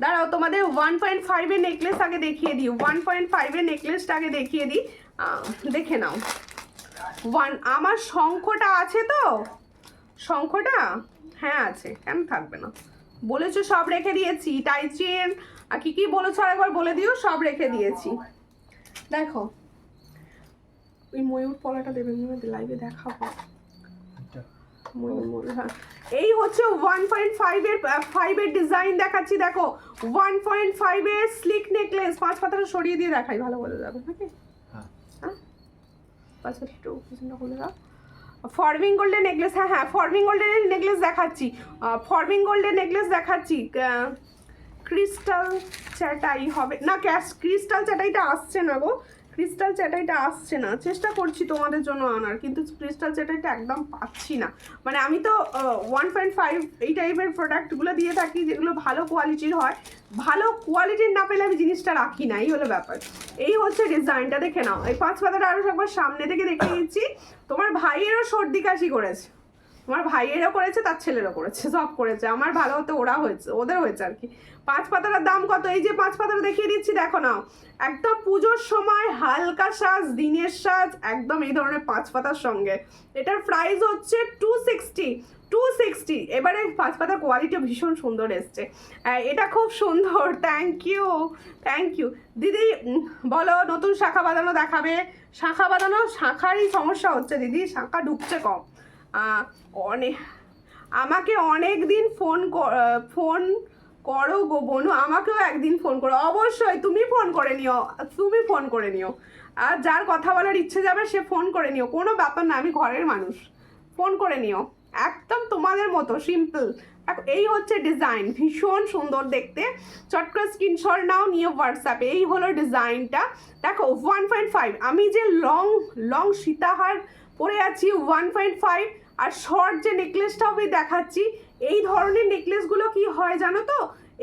দাঁড়াও তোমাদের 1.5 এর নেকলেস আগে দেখিয়ে দিই, 1.5 এর নেকলেসটা আগে দেখিয়ে দিই, দেখে নাও। আমার শঙ্খটা আছে তো, শঙ্খটা হ্যাঁ আছে, কেন থাকবে না? বলেছো সব রেখে দিয়েছি, টাইচেন আর কি বলেছো আরেকবার বলে দিও, সব রেখে দিয়েছি। দেখো ওই ময়ূর পলাটা দেবেন, লাইভে দেখাবো। এই হচ্ছে 1.5 এর ডিজাইন দেখাচ্ছি। দেখো 1.5 এর স্লিক নেকলেস। 5 পাতাটা সরিয়ে দিয়ে দেখাই, ভালো বলে যাবে নাকি? হ্যাঁ 5 পাতা একটু পিছনটা খুলে দাও। ফর্মিং গোল্ডের নেকলেস, হ্যাঁ ফর্মিং গোল্ডের নেকলেস দেখাচ্ছি, ফর্মিং গোল্ডের নেকলেস দেখাচ্ছি। ক্রিস্টাল চ্যাটাই হবে না, ক্রিস্টাল চ্যাটাইটা আসছে না গো, ক্রিস্টাল চ্যাটাইটা আসছে না। চেষ্টা করছি তোমাদের জন্য আনার, কিন্তু ক্রিস্টাল চ্যাটাইটা একদম পাচ্ছি না। মানে আমি তো 1.5 এই টাইপের প্রোডাক্টগুলো দিয়ে থাকি যেগুলো ভালো কোয়ালিটির হয়, ভালো কোয়ালিটির না পেলে আমি জিনিসটা রাখি না, এই হলো ব্যাপার। এই হচ্ছে ডিজাইনটা, দেখে নাও। এই 5 পাতাটা আরও একবার সামনে থেকে দেখে নিচ্ছি। তোমার ভাইয়েরও সর্দি কাশি করেছে, তোমার ভাইয়েরও করেছে, তার ছেলেরও করেছে, সব করেছে। আমার ভালো হতে ওরা হয়েছে, ওদের হয়েছে আর কি। 5 পাতাটার দাম কত? এই যে 5 পাতাটা দেখিয়ে দিচ্ছি, দেখো নাও। একদম পুজোর সময় হালকা সাজ, দিনের সাজ, একদম এই ধরনের 5 পাতার সঙ্গে। এটার প্রাইস হচ্ছে 260। এবারে 5 পাতার কোয়ালিটি ভীষণ সুন্দর এসছে, এটা খুব সুন্দর। থ্যাংক ইউ দিদি। বলো নতুন শাখা বাঁধানো দেখাবে? শাখা বাঁধানো, শাখারই সমস্যা হচ্ছে দিদি, শাখা ঢুকছে কম। আমাকে অনেক দিন ফোন করো গো বনু, আমাকেও একদিন ফোন করো। অবশ্যই তুমি ফোন করে নিও, আর যার কথা বলার ইচ্ছে যাবে সে ফোন করে নিও, কোনো ব্যাপার না, আমি ঘরের মানুষ, ফোন করে নিও, একদম তোমাদের মতো সিম্পল। এই হচ্ছে ডিজাইন, ভীষণ সুন্দর দেখতে। চট করে স্ক্রিনশট নাও, নিয়ে হোয়াটসঅ্যাপে। এই হলো ডিজাইনটা, দেখো 1.5। আমি যে লং সীতাহার পরে আছি 1.5, আর শর্ট যে নেকলেসটা আমি দেখাচ্ছি, এই ধরনের নেকলেসগুলো কি হয় জানো তো,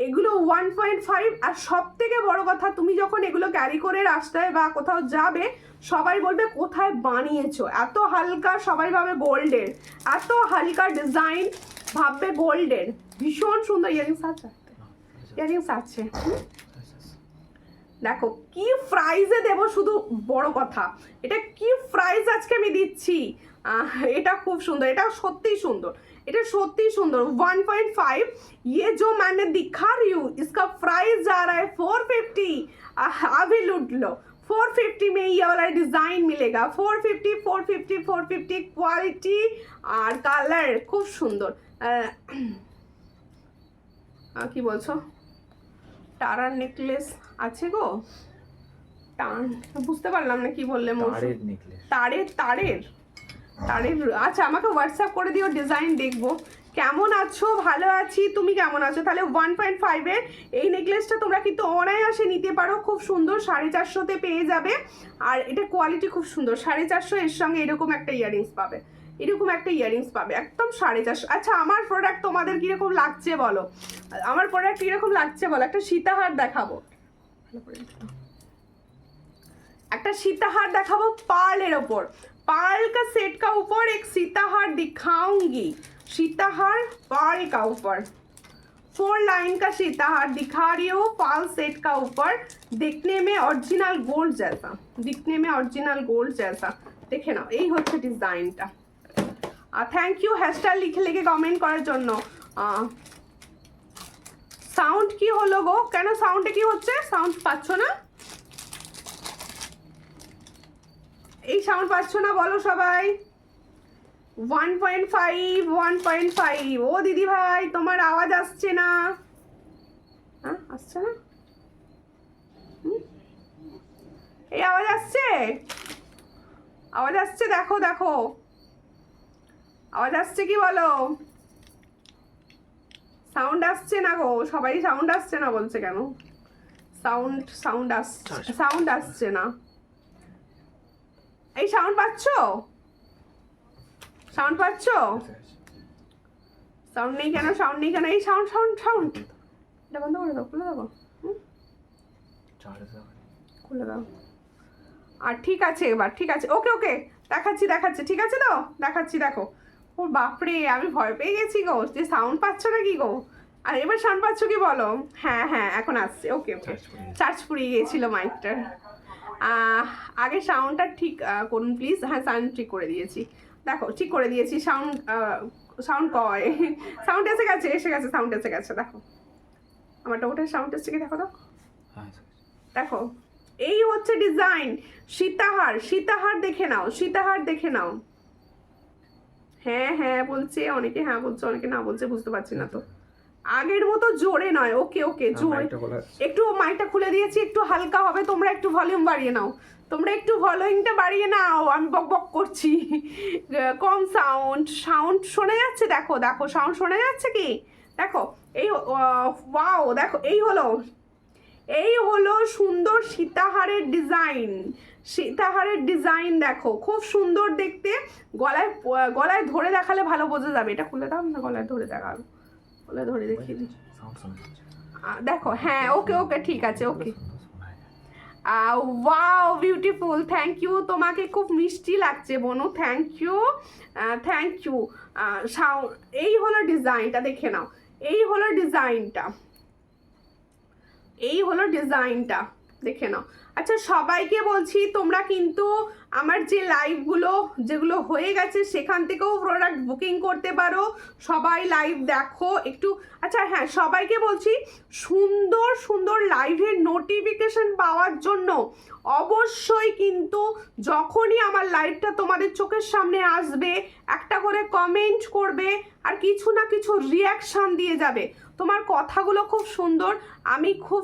এগুলো 1.5। আর সব থেকে বড় কথা, তুমি যখন এগুলো ক্যারি করে রাস্তায় বা কোথাও যাবে, সবাই বলবে কোথায় বানিয়েছো, এত হালকা, সবাই ভাবে গোল্ডের, এত হালকা ডিজাইন, ভাববে গোল্ডের। ভীষণ সুন্দর ইয়ারিংস আছে, দেখো কি প্রাইসে দেবো, শুধু বড় কথা, এটা কি প্রাইস আজকে আমি দিচ্ছি। এটা খুব সুন্দর, এটা সত্যিই সুন্দর, এটা সত্যিই সুন্দর। 1.5 ये जो मैंने दिखा रही हूँ, इसका प्राइस जा रहा है 450। अभी लूट लो, 450 में ये वाला डिजाइन मिलेगा। 450 क्वालिटी और কালার খুব সুন্দর। কি বলছো? টারার নেকলেস আছে গো, বুঝতে পারলাম না কি বললে। তারের আচ্ছা, আমাকে হোয়াটসঅ্যাপ করে দিও, ডিজাইন দেখবো। কেমন আছো? ভালো আছি, তুমি কেমন আছো? তাহলে 1.5-এর এই নেকলেসটা তোমরা কিন্তু অনায়াসে নিতে পারো, খুব সুন্দর, 450-তে পেয়ে যাবে। আর এটা কোয়ালিটি খুব সুন্দর, 450 এর সঙ্গে এরকম একটা ইয়াররিংস পাবে, এরকম একটা ইয়াররিংস পাবে, একদম 450। আচ্ছা, আমার প্রোডাক্ট তোমাদের কিরকম লাগছে বলো, আমার প্রোডাক্ট কিরকম লাগছে বলো। একটা সীতাহার দেখাবো, একটা সীতাহার দেখাবো পার্লের ওপর, पार्ल का सेट का ऊपर एक सीताहार दिखाऊंगी, सीताहार पार्ल का ऊपर 4 लाइन का सीताहार दिखा रही हूँ पार्ल सेट का ऊपर, दिखने में ओरिजिनल गोल्ड जैसा, दिखने में ओरिजिनल गोल्ड जैसा। देखे ना, यही होच्छे डिजाइनटा। थैंक यू हैशटैग लिखे लिखे कमेंट करार जन्नो। साउंड की हलो गो, केन साउंडे की होच्छे? साउंड पाচ্ছো না? এই সাউন্ড পাচ্ছ না বলো সবাই? 1.5 ও দিদি ভাই তোমার আওয়াজ আসছে না, হ্যাঁ আসছে না? এই আওয়াজ আসছে, আওয়াজ আসছে, দেখো দেখো আওয়াজ আসছে কি বলো? সাউন্ড আসছে না গো, সবাই সাউন্ড আসছে না বলছে কেন? সাউন্ড আসছে না। এই সাউন্ড পাচ্ছো? সাউন্ড পাচ্ছো? সাউন্ড নেই কেন? সাউন্ড নেই কেন? এই সাউন্ড সাউন্ড সাউন্ড এটা বন্ধ করে দাও, খুলে দাও, খুলে দাও। আর ঠিক আছে, এবার ঠিক আছে, ওকে ওকে দেখাচ্ছি দেখাচ্ছি, ঠিক আছে তো দেখাচ্ছি। দেখো, ও বাপরে আমি ভয় পেয়ে গেছি গো, যে সাউন্ড পাচ্ছ না কি গো? আর এবার সাউন্ড পাচ্ছ কি বলো? হ্যাঁ হ্যাঁ এখন আসছে, ওকে ওকে। চার্জ ফুরিয়ে গিয়েছিল মাইকটার। আগে সাউন্ডটা ঠিক করুন প্লিজ। হ্যাঁ সাউন্ড ঠিক করে দিয়েছি, দেখো ঠিক করে দিয়েছি। সাউন্ড সাউন্ড কয়, সাউন্ড এসে গেছে, এসে গেছে, সাউন্ড এসে গেছে। দেখো আমারটা ওটার সাউন্ড এসছে কি দেখো তো, দেখো এই হচ্ছে ডিজাইন। সীতাহার, সীতাহার দেখে নাও, সীতাহার দেখে নাও। হ্যাঁ হ্যাঁ বলছে অনেকে, হ্যাঁ বলছে অনেকে, না বলছে বুঝতে পারছি না তো। আগের মতো জোরে নয়, ওকে ওকে জোরে, একটু মাইকটা খুলে দিয়েছি, একটু হালকা হবে, তোমরা একটু ভলিউম বাড়িয়ে নাও, তোমরা একটু ভলিউমটা বাড়িয়ে নাও, আমি বক বক করছি। কম সাউন্ড, সাউন্ড শোনা যাচ্ছে? দেখো দেখো সাউন্ড শোনা যাচ্ছে কি? দেখো এই ওয়াও, দেখো এই হলো সুন্দর সীতাহারের ডিজাইন, সীতাহারের ডিজাইন দেখো খুব সুন্দর দেখতে। গলায় গলায় ধরে দেখালে ভালো বোঝা যাবে। এটা খুলে দাও না, গলায় ধরে দেখাবো, গলায় ধরে দেখিয়ে দিই। দেখো হ্যাঁ ওকে ওকে ঠিক আছে, ওকে। ওয়াও বিউটিফুল, থ্যাংক ইউ, তোমাকে খুব মিষ্টি লাগছে বনু, থ্যাংক ইউ থ্যাংক ইউ। এই হলো ডিজাইনটা, দেখে নাও, এই হলো ডিজাইনটা, এই হলো ডিজাইনটা, দেখে নাও। আচ্ছা সবাইকে বলছি তোমরা কিন্তু আমার যে লাইভগুলো যেগুলো হয়ে গেছে সেখান থেকেও প্রোডাক্ট বুকিং করতে পারো, সবাই লাইভ দেখো একটু। আচ্ছা হ্যাঁ সবাইকে বলছি সুন্দর সুন্দর লাইভের নোটিফিকেশন পাওয়ার জন্য অবশ্যই কিন্তু যখনই আমার লাইভটা তোমাদের চোখের সামনে আসবে একটা করে কমেন্ট করবে আর কিছু না কিছু রিয়াকশান দিয়ে যাবে। তোমার কথাগুলো খুব সুন্দর, আমি খুব,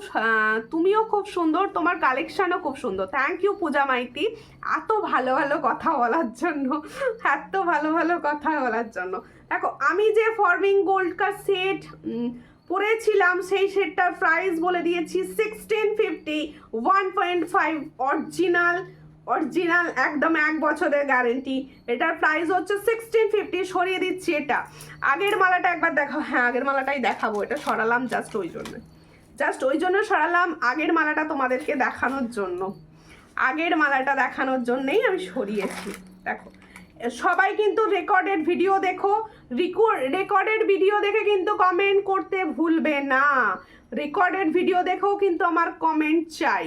তুমিও খুব সুন্দর, তোমার কালেকশানও খুব সুন্দর। থ্যাংক ইউ পূজা মাইতি, এত ভালো ভালো কথা বলার জন্য, এত ভালো ভালো কথা বলার জন্য। দেখো আমি যে ফর্মিং গোল্ড কা সেট পরেছিলাম সেই সেটটার প্রাইস বলে দিয়েছি 1650, 1.5 অরিজিনাল, অরিজিনাল একদম 1 বছরের গ্যারেন্টি। এটার প্রাইস হচ্ছে 1650। সরিয়ে দিচ্ছি এটা। আগের মালাটা একবার দেখো, হ্যাঁ আগের মালাটাই দেখাবো, এটা সরালাম জাস্ট ওই জন্য সরালাম, আগের মালাটা তোমাদেরকে দেখানোর জন্য, আগের মালাটা দেখানোর জন্যই আমি সরিয়েছি। দেখো সবাই কিন্তু রেকর্ডেড ভিডিও দেখো, রেকর্ডেড ভিডিও দেখে কিন্তু কমেন্ট করতে ভুলবে না, রেকর্ডেড ভিডিও দেখেও কিন্তু আমার কমেন্ট চাই।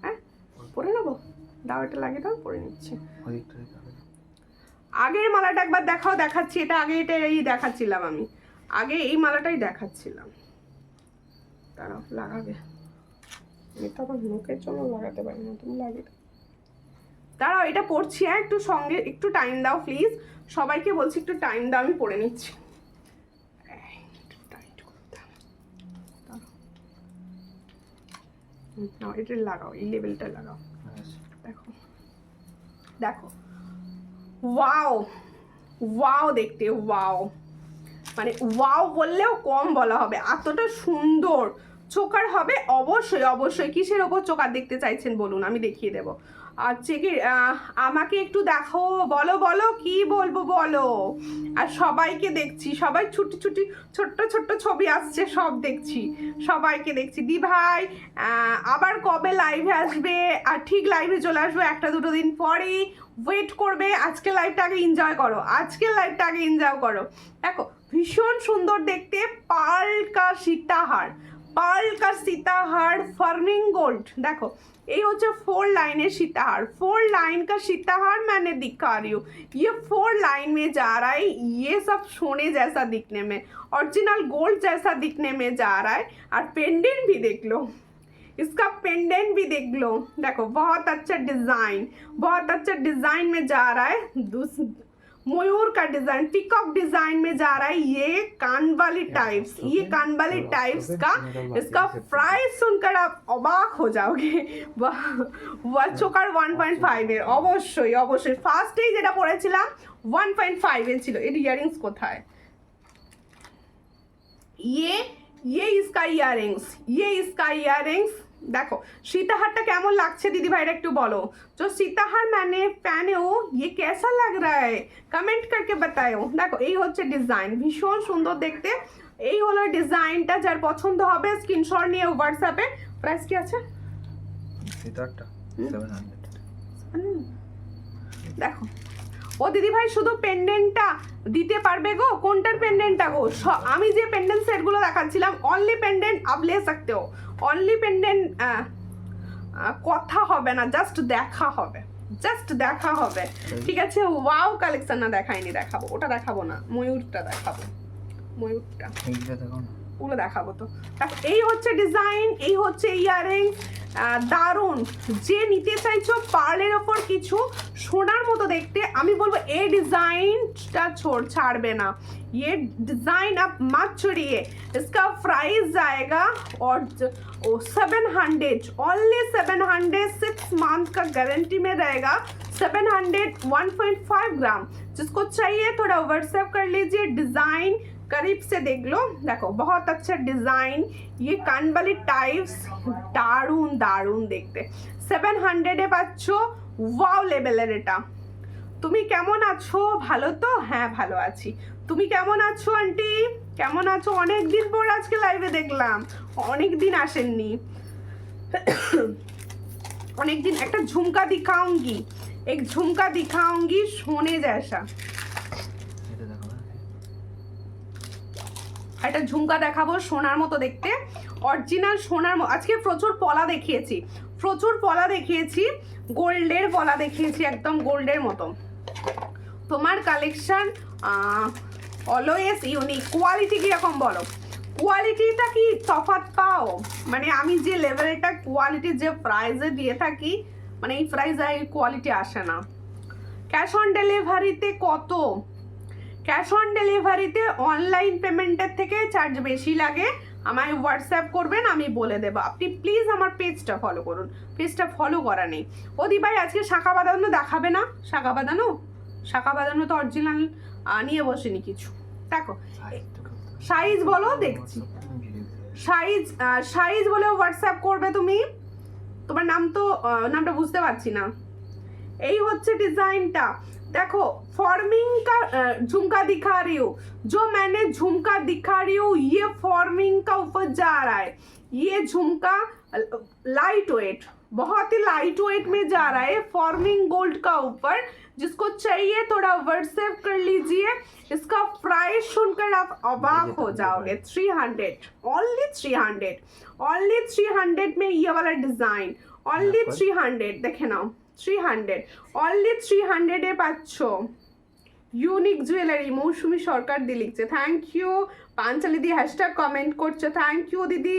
হ্যাঁ পরে নেবো, দাও এটা লাগে দাও, পরে নিচ্ছি। আগের মালাটা একবার দেখাও, দেখাচ্ছি, এটা আগে এটাই দেখাচ্ছিলাম আমি, আগে এই মালাটাই দেখাচ্ছিলাম। দাঁড়াও লাগাবে, আমি তো আমার মুখের জন্য লাগাতে পারি না, তুমি লাগিয়ে দাঁড়াও, এটা পড়ছি। হ্যাঁ একটু সঙ্গে একটু টাইম দাও প্লিজ, সবাইকে বলছি একটু টাইম দাও, আমি পড়ে নিচ্ছি। এটা লাগাও, এই লেভেলটা লাগাও। দেখো দেখো ওয়াও ওয়াও দেখতে, ওয়াও মানে ওয়াও বললেও কম বলা হবে, এতটা সুন্দর। চোকার হবে অবশ্যই অবশ্যই। কিসের ওপর চোকার দেখতে চাইছেন বলুন, আমি দেখিয়ে দেবো। আচ্ছা কি আমাকে একটু দেখো, বলো বলো কি বলবো বলো। আর সবাইকে দেখছি, সবাই ছুটি ছুটি ছোট্ট ছোট্ট ছবি আসছে, সব দেখছি, সবাইকে দেখছি। দি ভাই আবার কবে লাইভে আসবে? আর ঠিক লাইভে চলে আসবো একটা দুটো দিন পরেই, ওয়েট করবে। আজকের লাইভটা আগে এনজয় করো, আজকের লাইভটা আগে এনজয় করো। দেখো ভীষণ সুন্দর দেখতে, পার্ল কা সীতাহার, পার্ল কা সীতাহার ফার্মিং গোল্ড। দেখো এই হচ্ছে 4 लाइनें सीताहार, 4 लाइन का सीताहार मैंने दिखा रही हूँ। ये 4 लाइन में जा रहा है, ये सब सोने जैसा दिखने में, ओरिजिनल गोल्ड जैसा दिखने में जा रहा है। और पेंडेंट भी देख लो, इसका पेंडेंट भी देख लो। देखो बहुत अच्छा डिजाइन, बहुत अच्छा डिजाइन में जा रहा है। मयूर का डिजाइन, पिकअप डिजाइन में जा रहा है। ये कानवाली टाइप्स, ये कानवाली टाइप्स का, इसका प्राइस सुनकर आप অবাক हो जाओगे। চোকার 1.5 এর, অবশ্যই অবশ্যই। ফার্স্টেই যেটা পড়েছিলাম 1.5 এর ছিল। এর ইয়ারিংস কোথায়? ये इसका ইয়ারিংস, ये इसका ইয়ারিংস। देखो सीताहारটা কেমন লাগছে দিদি ভাইরা একটু বলো। जो सीताहार मैंने पहने हो ये कैसा लग रहा है, कमेंट करके बताओ। দেখো এই হচ্ছে ডিজাইন, ভীষণ সুন্দর দেখতে। এই হলো ডিজাইনটা, যার পছন্দ হবে স্ক্রিনশট নিয়ে হোয়াটসঅ্যাপে। প্রাইস কি আছে? সিতারটা 700। দেখো ও দিদি ভাই শুধু পেন্ডেন্টটা দিতে পারবে গো? কোনটার পেন্ডেন্টটা গো? আমি যে পেন্ডেন্ট সেটগুলো দেখাচ্ছিলাম অনলি পেন্ডেন্ট আপ লে सकते हो, অনলি পেন্ডেন্ট। কথা হবে না, জাস্ট দেখা হবে, জাস্ট দেখা হবে, ঠিক আছে? ওয়াও কালেকশন না দেখাইনি, দেখাবো, ওটা দেখাবো না, ময়ূরটা দেখাবো, ময়ূরটা এইটা দেখো না, ওগুলো দেখাবো। তো দেখো এই হচ্ছে ডিজাইন, এই হচ্ছে ইয়ারিং। দারুণ। যে নিতে চাইছো পার্লের ওপর কিছু সোনার মতো দেখতে, আমি বলবো এই ডিজাইনটা ছাড়বে না। ये डिजाइन आप मत छोड़िए। इसका प्राइस जाएगा और 700, ओनली 700, 6 मंथ का गारंटी में रहेगा। 700, 1.5 ग्राम। जिसको चाहिए थोड़ा व्हाट्सएप कर लीजिए। डिजाइन करीब से देख लो, देखो बहुत अच्छा डिजाइन। ये कानवाली टाइप्स, दारुण दारुण देखते। 700 এ পাচ্ছ, ওয়াও লেভেলের এটা। তুমি কেমন আছো? ভালো তো? হ্যাঁ ভালো আছি। তুমি কেমন আছো আন্টি? কেমন আছো? অনেক দিন পর আজকে লাইভে দেখলাম, অনেক দিন আসেননি। অনেক দিন। একটা ঝুমকা दिखाऊंगी, एक झुमका दिखाऊंगी सोने जैसा। এটা দেখো না, একটা ঝুমকা দেখাবো সোনার মতো দেখতে, অরিজিনাল সোনার মতো। আজকে প্রচুর পলা দেখিয়েছি, প্রচুর পলা দেখিয়েছি, গোল্ডের পলা দেখিয়েছি, একদম গোল্ডের মতো। তোমার কালেকশন অলওয়েজ ইউনিক। কোয়ালিটি কীরকম বলো? কোয়ালিটিটা কি তফাৎ পাও? মানে আমি যে লেভেলটা কোয়ালিটি যে প্রাইসে দিয়ে থাকি, মানে এই প্রাইসে এই কোয়ালিটি আসে না। ক্যাশ অন ডেলিভারিতে কত? ক্যাশ অন ডেলিভারিতে অনলাইন পেমেন্টের থেকে চার্জ বেশি লাগে। আমায় হোয়াটসঅ্যাপ করবেন, আমি বলে দেবো। আপনি প্লিজ আমার পেজটা ফলো করুন, পেজটা ফলো করা নেই। ওদি ভাই আজকে শাখা বাঁধানো দেখাবে না? শাখা বাঁধানো, শাখা বাঁধানো তো অরিজিনাল নিয়ে বসেনি কিছু। দেখো সাইজ বলো, দেখছি সাইজ, সাইজ বলে হোয়াটসঅ্যাপ করবে তুমি। তোমার নাম তো নামটা বুঝতে পারছি না। এই হচ্ছে ডিজাইনটা। देखो फॉर्मिंग का झुमका दिखा रही हूँ, जो मैंने झुमका दिखा रही हूँ ये फॉर्मिंग का ऊपर जा रहा है। ये झुमका लाइट वेट, बहुत ही लाइट वेट में जा रहा है, फॉर्मिंग गोल्ड का ऊपर। जिसको चाहिए थोड़ा व्हाट्सएप कर लीजिए। इसका प्राइस सुनकर आप अबाक हो जाओगे। 300, ओनली 300, ओनली 300 में ये वाला डिजाइन, ओनली 300। देखे ना 300, অনলি 300 এ পাচ্ছ। ইউনিক জুয়েলারি, মৌসুমি সরকার দিয়ে লিখছে। থ্যাংক ইউ পাঞ্চালি দি হ্যাশট্যাগ কমেন্ট করছো, থ্যাংক ইউ দিদি।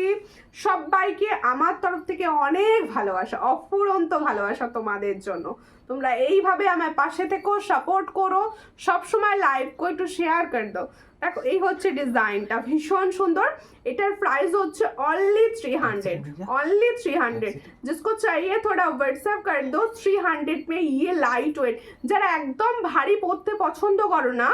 সবাইকে আমার তরফ থেকে অনেক ভালোবাসা, অফুরন্ত ভালোবাসা তোমাদের জন্য। তোমরা এইভাবে আমার পাশে থেকো, সাপোর্ট করো, সবসময় লাইভ কো একটু শেয়ার করে দাও। দেখো এই হচ্ছে ডিজাইনটা, ভীষণ সুন্দর। এটার প্রাইস হচ্ছে অনলি 300, অनली 300। जिसको चाहिए थोड़ा व्हाट्सएप कर दो। 300 में ये लाइट वेट, যারা একদম ভারী পরতে পছন্দ করো না,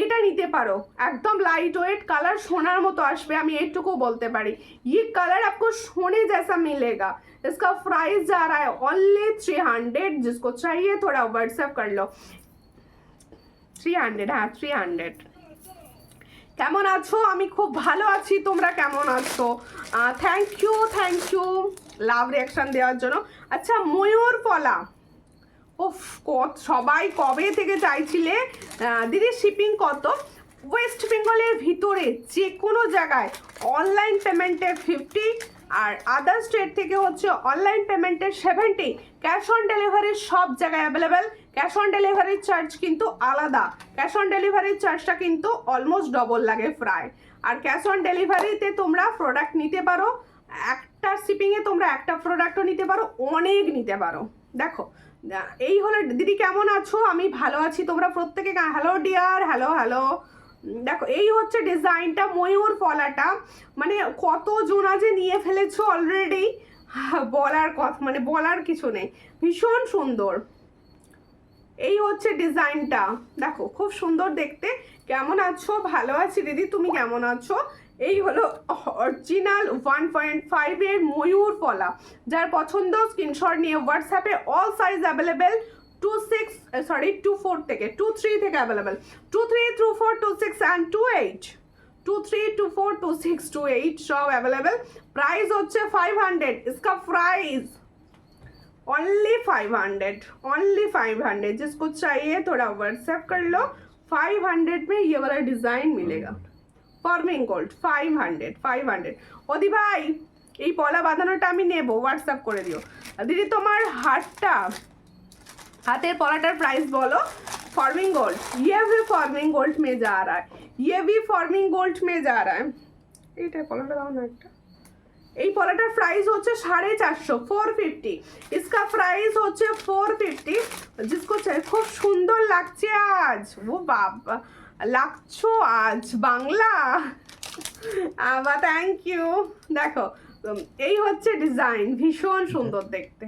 এটা নিতে পারো। একদম লাইট ওয়েট, কালার সোনার মতো আসবে, আমি এইটুকু বলতে পারি। ये कलर आपको सोने जैसा मिलेगा। इसका प्राइस जा रहा है ओनली 300। जिसको चाहिए थोड़ा व्हाट्सएप कर लो। 300, হ্যাঁ 300। কেমন আছো? আমি খুব ভালো আছি, তোমরা কেমন আছো? থ্যাংক ইউ লাভ রিয়াকশন দেওয়ার জন্য। আচ্ছা ময়ূর পলা, উফ সবাই কবে থেকে চাইছিলে দিদি শিপিং কত? ওয়েস্ট বেঙ্গলের ভিতরে যে কোনো জায়গায় অনলাইন পেমেন্টে 50, আর আদার স্টেট থেকে হচ্ছে অনলাইন পেমেন্টে 70। ক্যাশ অন ডেলিভারি সব জায়গায় অ্যাভেলেবেল। ক্যাশ অন ডেলিভারির চার্জ কিন্তু আলাদা, ক্যাশ অন ডেলিভারির চার্জটা কিন্তু অলমোস্ট ডবল লাগে প্রায়। আর ক্যাশ অন ডেলিভারিতে তোমরা প্রোডাক্ট নিতে পারো, একটা শিপিংয়ে তোমরা একটা প্রোডাক্টও নিতে পারো, অনেক নিতে পারো। দেখো এই হলো দিদি, কেমন আছো? আমি ভালো আছি, তোমরা প্রত্যেকে হ্যালো ডিয়ার, হ্যালো হ্যালো। দেখো এই হচ্ছে ডিজাইনটা, ময়ূর পলাটা, মানে কত জোনা যে নিয়ে ফেলেছো অলরেডি, বলার কথা মানে বলার কিছু নেই, ভীষণ সুন্দর। এই হচ্ছে ডিজাইনটা, দেখো খুব সুন্দর দেখতে। কেমন আছো? ভালো আছি দিদি, তুমি কেমন আছো? এই হলো অরিজিনাল 1.5 এর ময়ূর পলা। যার পছন্দ স্ক্রিনশট নিয়ে হোয়াটসঅ্যাপে, অল সাইজ অ্যাভেলেবেল। 24 থেকে 23 থেকে অ্যাভেলেবেল, 23, 24, 26 অ্যান্ড 28, 23, 24, 26, 28 সব অ্যাভেলেবেল। প্রাইস হচ্ছে 500। इसका प्राइस ओनली 500, ओनली 500। जिसको चाहिए थोड़ा व्हाट्सएप कर लो। 500 में ये वाला डिजाइन मिलेगा, ফার্মিং গোল্ড 500। ওদি ভাই এই পলা বাঁধানোটা আমি নেব, হোয়াটসঅ্যাপ করে দিও। দিদি তোমার হাতের পলাটার প্রাইস বলো। ফার্মিং গোল্ড, ये भी फार्मिंग गोल्ड में जा रहा है, ये भी फार्मिंग गोल्ड में जा रहा है। এইটা পলাটা দাও না একটা। এই পলাটার প্রাইস হচ্ছে 450, 450। इसका प्राइस হচ্ছে 450। जिसको चाहिए, খুব সুন্দর লাগছে আজ, ও বাবা লাগছো আজ বাংলা, আবার থ্যাংক ইউ। দেখো এই হচ্ছে ডিজাইন, ভীষণ সুন্দর দেখতে।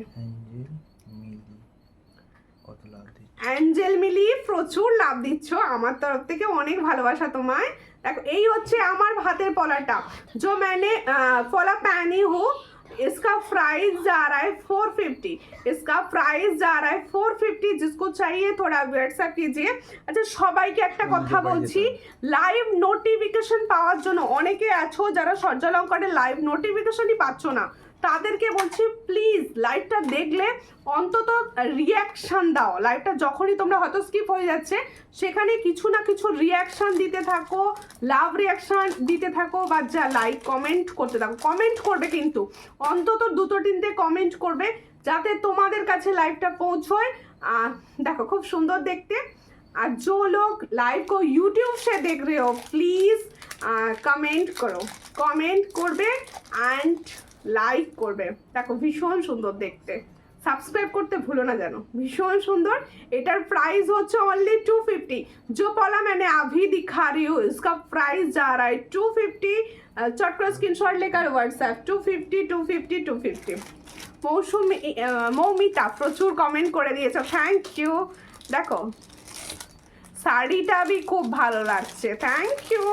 অ্যাঞ্জেল মিলি প্রচুর লাভ দিচ্ছ, আমার তরফ থেকে অনেক ভালোবাসা তোমায়। দেখো এই হচ্ছে আমার হাতের পলাটা, जो मैंने पला पहनी हूँ। इसका प्राइस जा रहा है 450, इसका प्राइस जा रहा है 450। जिसको चाहिए थोड़ा व्हाट्सएप कीजिए। আচ্ছা সবাইকে একটা কথা বলছি, লাইভ নোটিফিকেশন পাওয়ার জন্য অনেকে আছো যারা সূর্যালঙ্কারে লাইভ নোটিফিকেশনই পাচ্ছ না, তাদেরকে বলছি প্লিজ লাইভটা দেখলে অন্তত রিয়াকশান দাও। লাইভটা যখনই তোমরা হয়তো স্কিপ হয়ে যাচ্ছে, সেখানে কিছু না কিছু রিয়াকশান দিতে থাকো, লাভ রিয়াকশান দিতে থাকো, বা যা লাইক কমেন্ট করতে থাকো। কমেন্ট করবে কিন্তু অন্তত 2-3টে কমেন্ট করবে, যাতে তোমাদের কাছে লাইভটা পৌঁছয়। দেখো খুব সুন্দর দেখতে। আর जो लोग लाइव को यूट्यूब से देख रहे हो प्लीज कमेंट करो, कमेंट করবে অ্যান্ড লাইক করবে। দেখো ভীষণ সুন্দর দেখতে, সাবস্ক্রাইব করতে ভুলো না যেন, ভীষণ সুন্দর। এটার প্রাইস হচ্ছে অনলি 250। जो पला मैंने अभी दिखा रही हूँ, इसका प्राइस जा रहा है 250। चट कर स्क्रीनशॉट लेकर व्हाट्सएप 250, 250, 250। মৌমিতা প্রচুর কমেন্ট করে দিয়েছো, থ্যাংক ইউ। দেখো শাড়িটা भी খুব ভালো লাগছে, থ্যাংক ইউ,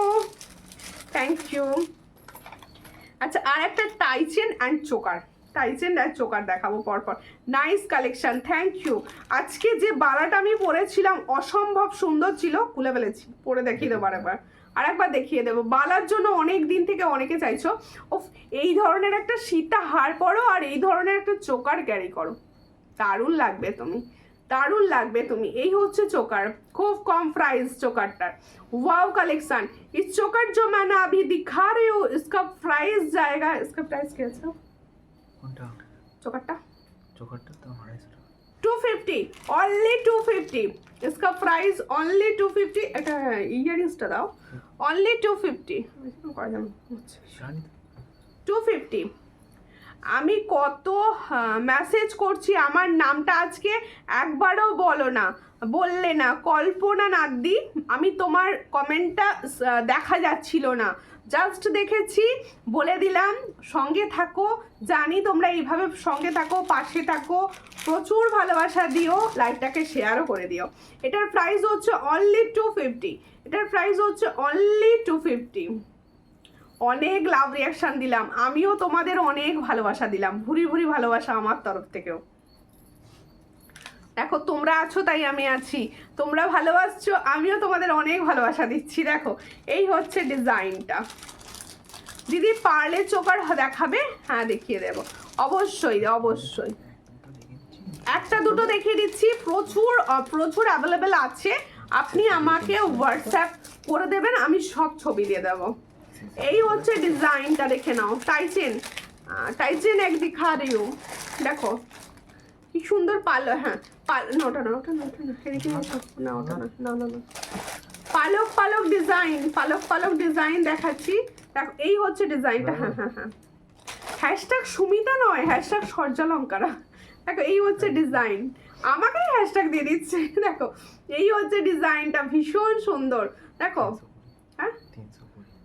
থ্যাংক ইউ। আচ্ছা আর একটা tie chain and choker, tie chain and choker দেখাবো পরপর। Nice collection, thank you. আজকে যে বালাটা আমি পরেছিলাম অসম্ভব সুন্দর ছিল, খুলে ফেলেছি, পরে দেখিয়ে দেবো আরেকবার দেখিয়ে দেবো। বালার জন্য অনেক দিন থেকে অনেকে চাইছো, ওফ এই ধরনের একটা সীতা হার পরো আর এই ধরনের একটা চোকার ক্যারি করো, দারুণ লাগবে তুমি, দারুণ লাগবে তুমি। এই হচ্ছে চোকার, খুব কম প্রাইস চোকারটার, वाव कलेक्शन। इस चोकर जो मैंने अभी दिखा रही हूँ, इसका प्राइस जाएगा, इसका प्राइस क्या है কোনটা? চোকারটা চোকারটা তো 250 টাকা। 250 only 250 इसका प्राइस only 250 এটা ইয়ারিংসটা দাও only 250 জানি 250 আমি কত মেসেজ করছি আমার নামটা আজকে একবারও বলো না বললে না কল্পনা নাদ্দি আমি তোমার কমেন্টটা দেখা যাচ্ছিল না জাস্ট দেখেছি বলে দিলাম সঙ্গে থাকো জানি তোমরা এইভাবে সঙ্গে থাকো পাশে থাকো প্রচুর ভালোবাসা দিও লাইভটাকে শেয়ারও করে দিও এটার প্রাইস হচ্ছে অনলি 250 এটার প্রাইস হচ্ছে অনলি 250 অনেক লাভ রিয়াকশন দিলাম আমিও তোমাদের অনেক ভালোবাসা দিলাম ভুরি ভুরি ভালোবাসা আমার তরফ থেকেও দেখো তোমরা আছো তাই আমি আছি তোমরা ভালোবাসছো আমিও তোমাদের অনেক ভালোবাসা দিচ্ছি দেখো এই হচ্ছে ডিজাইনটা দিদি পার্লে চোকার দেখাবে হ্যাঁ দেখিয়ে দেবো অবশ্যই অবশ্যই একটা দুটো দেখিয়ে দিচ্ছি প্রচুর প্রচুর অ্যাভেলেবেল আছে আপনি আমাকে হোয়াটসঅ্যাপ করে দেবেন আমি সব ছবি দিয়ে দেবো এই হচ্ছে ডিজাইনটা দেখে নাও টাইচেন এক দিখা রিও দেখো কি সুন্দর পালো হ্যাঁ না ওটা না ওটা না ওটা না এদিকে না ওটা না না না না পালক পালক ডিজাইন দেখাচ্ছি দেখো এই হচ্ছে ডিজাইনটা হ্যাঁ হ্যাঁ হ্যাঁ হ্যাশট্যাগ সুমিতা নয় হ্যাশট্যাগ সর্যালঙ্কারা দেখো এই হচ্ছে ডিজাইন আমাকেই হ্যাশট্যাগ দিয়ে দিচ্ছে দেখো এই হচ্ছে ডিজাইনটা ভীষণ সুন্দর দেখো হ্যাঁ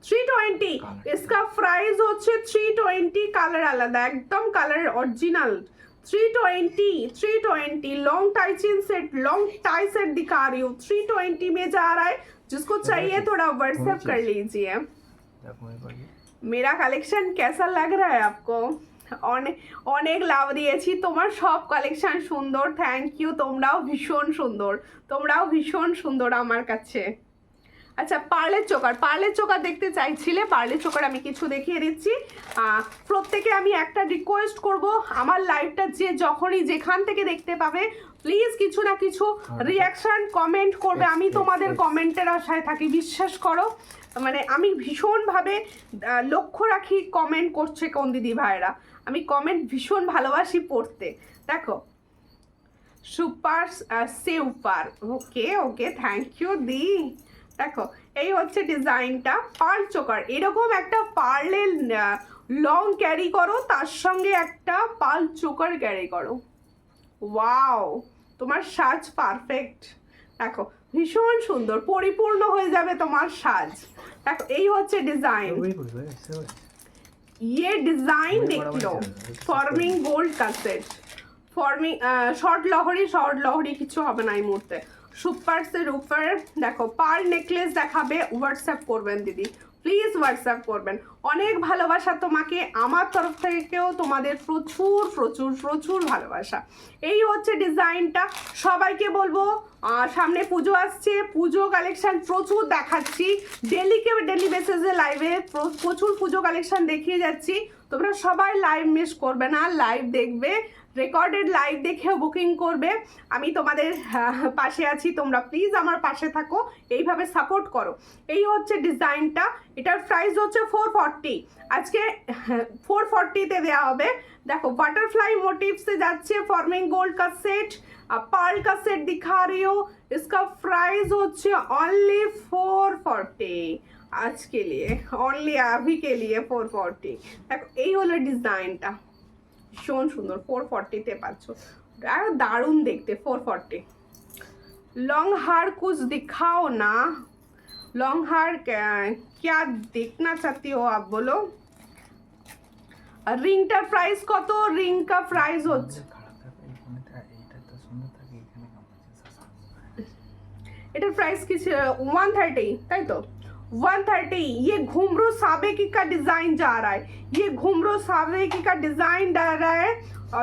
320 इसका प्राइस হচ্ছে 320 কালার আলাদা একদম colour original 320 long tie chain set long tie set दिखा रही हूँ 320 में जा रहा है जिसको चाहिए थोड़ा व्हाट्सएप कर लीजिए मेरा कलेक्शन कैसा लग रहा है आपको অনেক লাভ দিয়েছি তোমার সব কালেকশন সুন্দর থ্যাংক ইউ তোমরাও ভীষণ সুন্দর আমার কাছে আচ্ছা পার্লের চোকার দেখতে চাইছিলে পার্লের চোকার আমি কিছু দেখিয়ে দিচ্ছি প্রত্যেকে আমি একটা রিকোয়েস্ট করব আমার লাইভটা যে যখনই যেখান থেকে দেখতে পাবে প্লিজ কিছু না কিছু রিয়াকশন কমেন্ট করবে আমি তোমাদের কমেন্টের আশায় থাকি বিশ্বাস করো মানে আমি ভীষণভাবে লক্ষ্য রাখি কমেন্ট করছে কোন দিদি ভাইরা আমি কমেন্ট ভীষণ ভালোবাসি পড়তে দেখো super super okay thank you দি দেখো এই হচ্ছে ডিজাইনটা পার্ল চোকার এরকম একটা পার্লের লং ক্যারি করো তার সঙ্গে একটা পার্ল চোকার ক্যারি করো ওয়াও তোমার সাজ পারফেক্ট দেখো ভীষণ সুন্দর পরিপূর্ণ হয়ে যাবে তোমার সাজ দেখো এই হচ্ছে ডিজাইন ये डिजाइन देख लो फॉर्मिंग गोल्ड का सेट फॉर्मिंग शॉर्ट लहरी কিছু হবে না এই মুহূর্তে সুপারসের উপর দেখো পার্ল নেকলেস দেখাবে হোয়াটসঅ্যাপ করবেন দিদি প্লিজ হোয়াটসঅ্যাপ করবেন অনেক ভালোবাসা তোমাকে আমার তরফ থেকেও তোমাদের প্রচুর ভালোবাসা এই হচ্ছে ডিজাইনটা সবাইকে বলবো সামনে পুজো আসছে পুজো কালেকশন প্রচুর দেখাচ্ছি ডেলি বেসিসে লাইভে প্রচুর পুজো কালেকশন দেখিয়ে যাচ্ছি তোমরা সবাই লাইভ মিস করবে না লাইভ দেখবে রেকর্ডেড লাইভ দেখে বুকিং করবে আমি তোমাদের পাশে আছি তোমরা প্লিজ আমার পাশে থাকো এইভাবে সাপোর্ট করো এই হচ্ছে ডিজাইনটা এটার প্রাইস হচ্ছে 440 আজকে 440 তে দেওয়া হবে দেখো বাটারফ্লাই मोटिव से যাচ্ছে फॉर्मिंग गोल्ड का सेट पर्ल का सेट दिखा रही हूँ इसका प्राइस হচ্ছে ओनली 440 आज के लिए ओनली अभी के लिए 440 দেখো এই হলো ডিজাইনটা ভীষণ সুন্দর 440 তে পাচ্ছ দারুণ দেখতে 440 लॉन्ग हार कुछ दिखाओ ना लॉन्ग हार क्या देखना चाहती हो आप बोलो রিংটার প্রাইস কত রিংটা প্রাইস হচ্ছে এটার প্রাইস কি 130 তাই তো 130 ये घुंघरू साबेकी का डिजाइन जा रहा है ये घुंघरू साबेकी का डिजाइन जा रहा है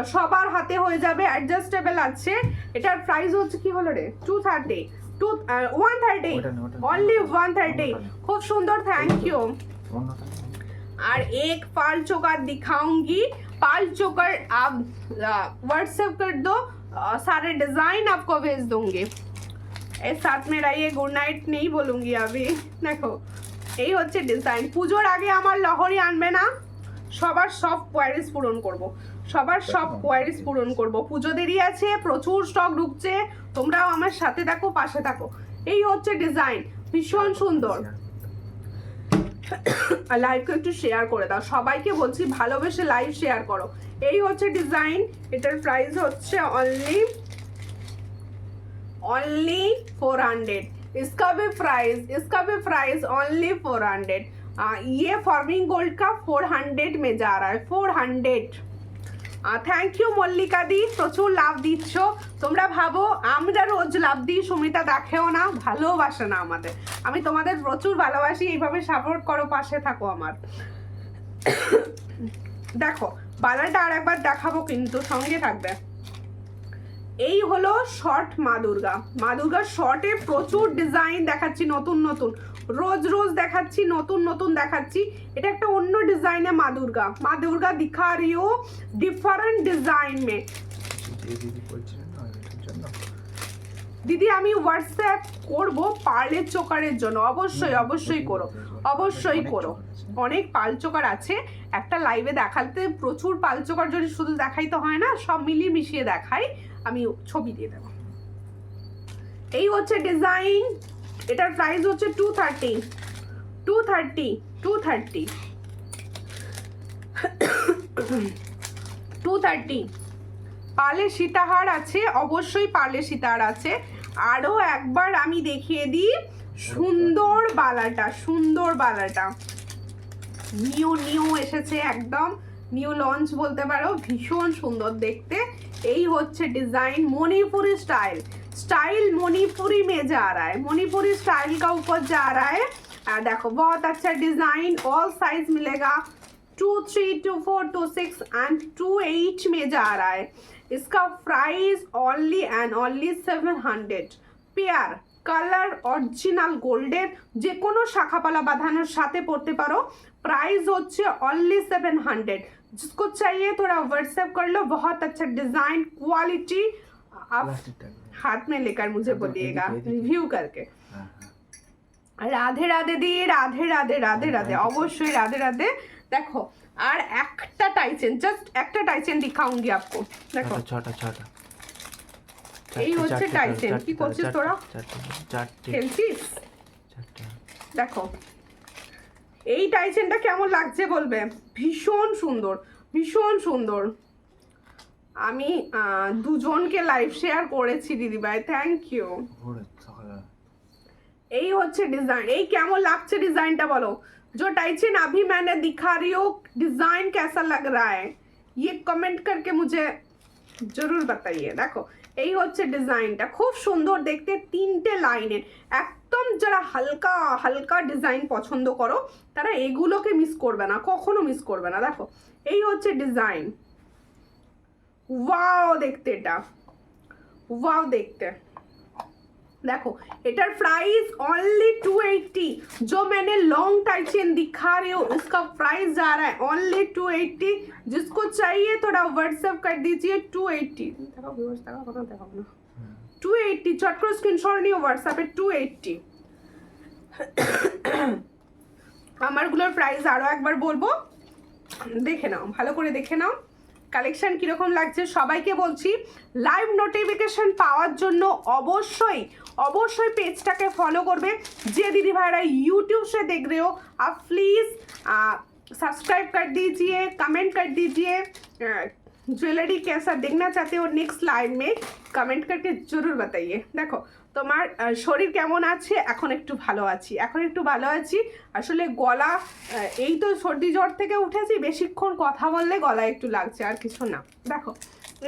সবার হাতে হয়ে যাবে অ্যাডজাস্টেবল আছে এটার প্রাইস হচ্ছে কি হলো রে 230 130 অনলি 130 খুব সুন্দর থ্যাংক ইউ और एक पाल चोकर दिखाऊंगी पाल चोकर आप व्हाट्सएप कर दो सारे डिजाइन आपको भेज दूंगी एक साथ में रहिए गुड नाइट नहीं बोलूंगी अभी देखो এই হচ্ছে ডিজাইন পুজোর আগে আমার লহরি আনবে না সবার সব কোয়ারিজ পূরণ করব, সবার সব কোয়ারিজ পূরণ করব। পুজো দেরি আছে, প্রচুর স্টক ঢুকছে, তোমরাও আমার সাথে থাকো, পাশে থাকো। এই হচ্ছে ডিজাইন, ভীষণ সুন্দর। লাইভকে একটু শেয়ার করে দাও, সবাইকে বলছি ভালোবেসে লাইভ শেয়ার করো। এই হচ্ছে ডিজাইন, এটার প্রাইস হচ্ছে অনলি 400। इसका भी प्राइस ओनली 400। ये फॉर्मिंग गोल्ड का 400 में जा रहा है, 400। থ্যাংক ইউ মল্লিকা দি, প্রচুর লাভ দিচ্ছ। তোমরা ভাবো আমরা রোজ লাভ দিই, সুমিতা দেখেও না, ভালোবাসে না আমাদের। আমি তোমাদের প্রচুর ভালোবাসি, এইভাবে সাপোর্ট করো, পাশে থাকো আমার। দেখো বালাটা আর একবার দেখাবো, কিন্তু সঙ্গে থাকবে। এই হলো শর্ট মা দুর্গা। মা দুর্গার শর্টে প্রচুর ডিজাইন দেখাচ্ছি, নতুন নতুন, রোজ রোজ দেখাচ্ছি, নতুন নতুন দেখাচ্ছি। এটা একটা অন্য ডিজাইনে মা দুর্গা দিখা रही हूं डिफरेंट डिजाइन में। দিদি আমি হোয়াটসঅ্যাপ করব পার্লের চোকারের জন্য, অবশ্যই অবশ্যই করো, অবশ্যই করো। অনেক পাল চোকার আছে, একটা লাইভে দেখাতে প্রচুর পাল চোকার যদি শুধু দেখাই তো হয় না, সব মিলিয়ে মিশিয়ে দেখাই। আমি ছবি দিয়ে দেবো। এই হচ্ছে ডিজাইন, এটার প্রাইস হচ্ছে 230। পার্লের সীতাহার আছে, অবশ্যই পার্লের সীতাহার আছে। আরো একবার আমি দেখিয়ে দিই সুন্দর বালাটা, নিউ এসেছে, একদম নিউ লঞ্চ বলতে পারো, ভীষণ সুন্দর দেখতে। এই হচ্ছে ডিজাइन मणिपुरी स्टाइल मणिपुरी में जा रहा है, मणिपुरी स्टाइल का ऊपर जा रहा है। देखो बहुत अच्छा डिजाइन, ऑल साइज मिलेगा, 2, 3, 2, 4, 2, 6 एंड 2, 8 में जा रहा है। इसका price only and only 700। Pair colour original গোল্ডের, যে কোনো শাখাপালা বাঁধানোর সাথে পড়তে পারো। प्राइस হচ্ছে ओनली 700। जिसको चाहिए थोड़ा व्हाट्सएप कर लो। बहुत अच्छा डिजाइन, क्वालिटी। आप हाथ में लेकर मुझे बोलिएगा रिव्यू करके। রাধে রাধে দি, রাধে রাধে রাধে রাধে, অবশ্যই রাধে রাধে। দেখো আর একটা টাইচেন, জাস্ট একটা টাইচেন দিখাऊंगी आपको। দেখো ছটা এই হচ্ছে টাইচেন। কি করছিস তোরা? খেলছিস? দেখো এই টাইচেনটা কেমন লাগছে বলবে, ভীষণ সুন্দর। আমি দুজনকে লাইভ শেয়ার করেছি দিদিভাই, থ্যাংক ইউ। এই হচ্ছে ডিজাইন, এই কেমন লাগছে ডিজাইনটা বলো। जो टाइचन अभी मैंने दिखा रही हूँ, डिजाइन कैसा लग रहा है ये कमेंट करके मुझे जरूर बताइए। देखो এই হচ্ছে ডিজাইনটা, খুব সুন্দর দেখতে, 3টে লাইনের, একদম যারা হালকা হালকা ডিজাইন পছন্দ করো তারা এগুলোকে মিস করবে না, কখনো মিস করবে না। দেখো এই হচ্ছে ডিজাইন, ওয়াও দেখতে, এটা ওয়াও দেখতে। देखो इटर प्राइस ओनली 280। जो मैंने लॉन्ग टाइचेन दिखा रही हूँ उसका प्राइस जा रहा है ओनली 280। जिसको चाहिए थोड़ा व्हाट्सएप कर दीजिए 280। 280 चट করে স্ক্রিনশট নিও হোয়াটসঅ্যাপে 280। আমারগুলোর প্রাইস আরো একবার বলবো, দেখে নাও, ভালো করে দেখে নাও কালেকশন কিরকম লাগছে। সবাইকে বলছি লাইভ নোটিফিকেশন পাওয়ার জন্য অবশ্যই পেজটাকে ফলো করবে। যে दीदी भाईरा यूट्यूब से देख रहे हो आप प्लीज़ सब्सक्राइब कर दीजिए, कमेंट कर दीजिए ज्वेलरी कैसा देखना चाहते हो नेक्स्ट लाइव में, कमेंट करके जरूर बताइए। देखो তোমার শরীর কেমন আছে? এখন একটু ভালো আছি, আসলে গলা এই তো সর্দি জ্বর থেকে উঠেছি, বেশিক্ষণ কথা বললে গলা একটু লাগছে, আর কিছু না। দেখো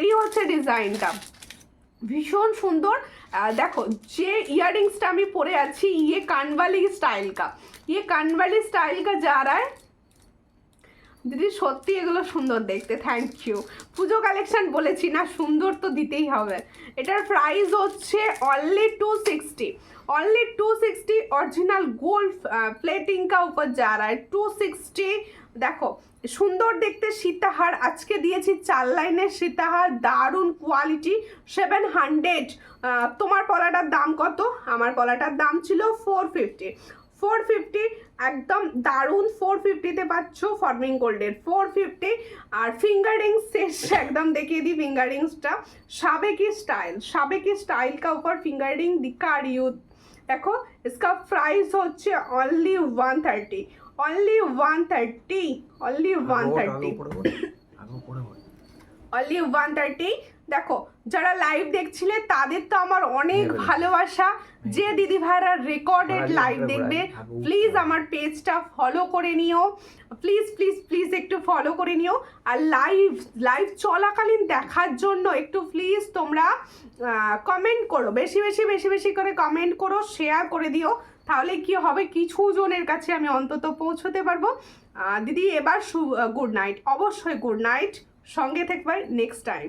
এই হচ্ছে ডিজাইনটা, ভীষণ সুন্দর। দেখো যে ইয়াররিংসটা আমি পরে আছি ये कानवाली स्टाइल का जा रहा है। দিদি সত্যি এগুলো সুন্দর দেখতে, থ্যাংক ইউ। পুজো কালেকশন বলেছি না, সুন্দর তো দিতেই হবে। এটার প্রাইস হচ্ছে অনলি 260। অরিজিনাল গোল্ড প্লেটিং কা উপর যা রা है 260। দেখো সুন্দর দেখতে সীতাহার আজকে দিয়েছি, 4 লাইনের সীতাহার, দারুণ কোয়ালিটি, 700। তোমার পলাটার দাম কত? আমার পলাটার দাম ছিল 450। 450 একদম দারুণ 450-তে পাচ্ছ ফর্মিং গোল্ডের 450। আর फिंगर रिंग्स শেষ একদম দেখিয়ে দিই फिंगर रिंग्सটা साबेकी स्टाइल का ऊपर फिंगर रिंग दिखा रही हूँ। देखो इसका प्राइस হচ্ছে only 130 only 130 only 130 only 130। দেখো যারা লাইভ দেখছিলে তাদের তো আমার অনেক ভালোবাসা, যে দিদি ভাইরা রেকর্ডেড লাইভ দেখবে প্লিজ আমার পেজটা ফলো করে নিও, প্লিজ প্লিজ প্লিজ একটু ফলো করে নিও। আর লাইভ চলাকালীন দেখার জন্য একটু প্লিজ তোমরা কমেন্ট করো, বেশি বেশি বেশি বেশি করে কমেন্ট করো, শেয়ার করে দিও, তাহলে কি হবে কিছু জনের কাছে আমি অন্তত পৌঁছতে পারবো। দিদি এবার গুড নাইট, অবশ্যই গুড নাইট, সঙ্গে থাকবে নেক্সট টাইম।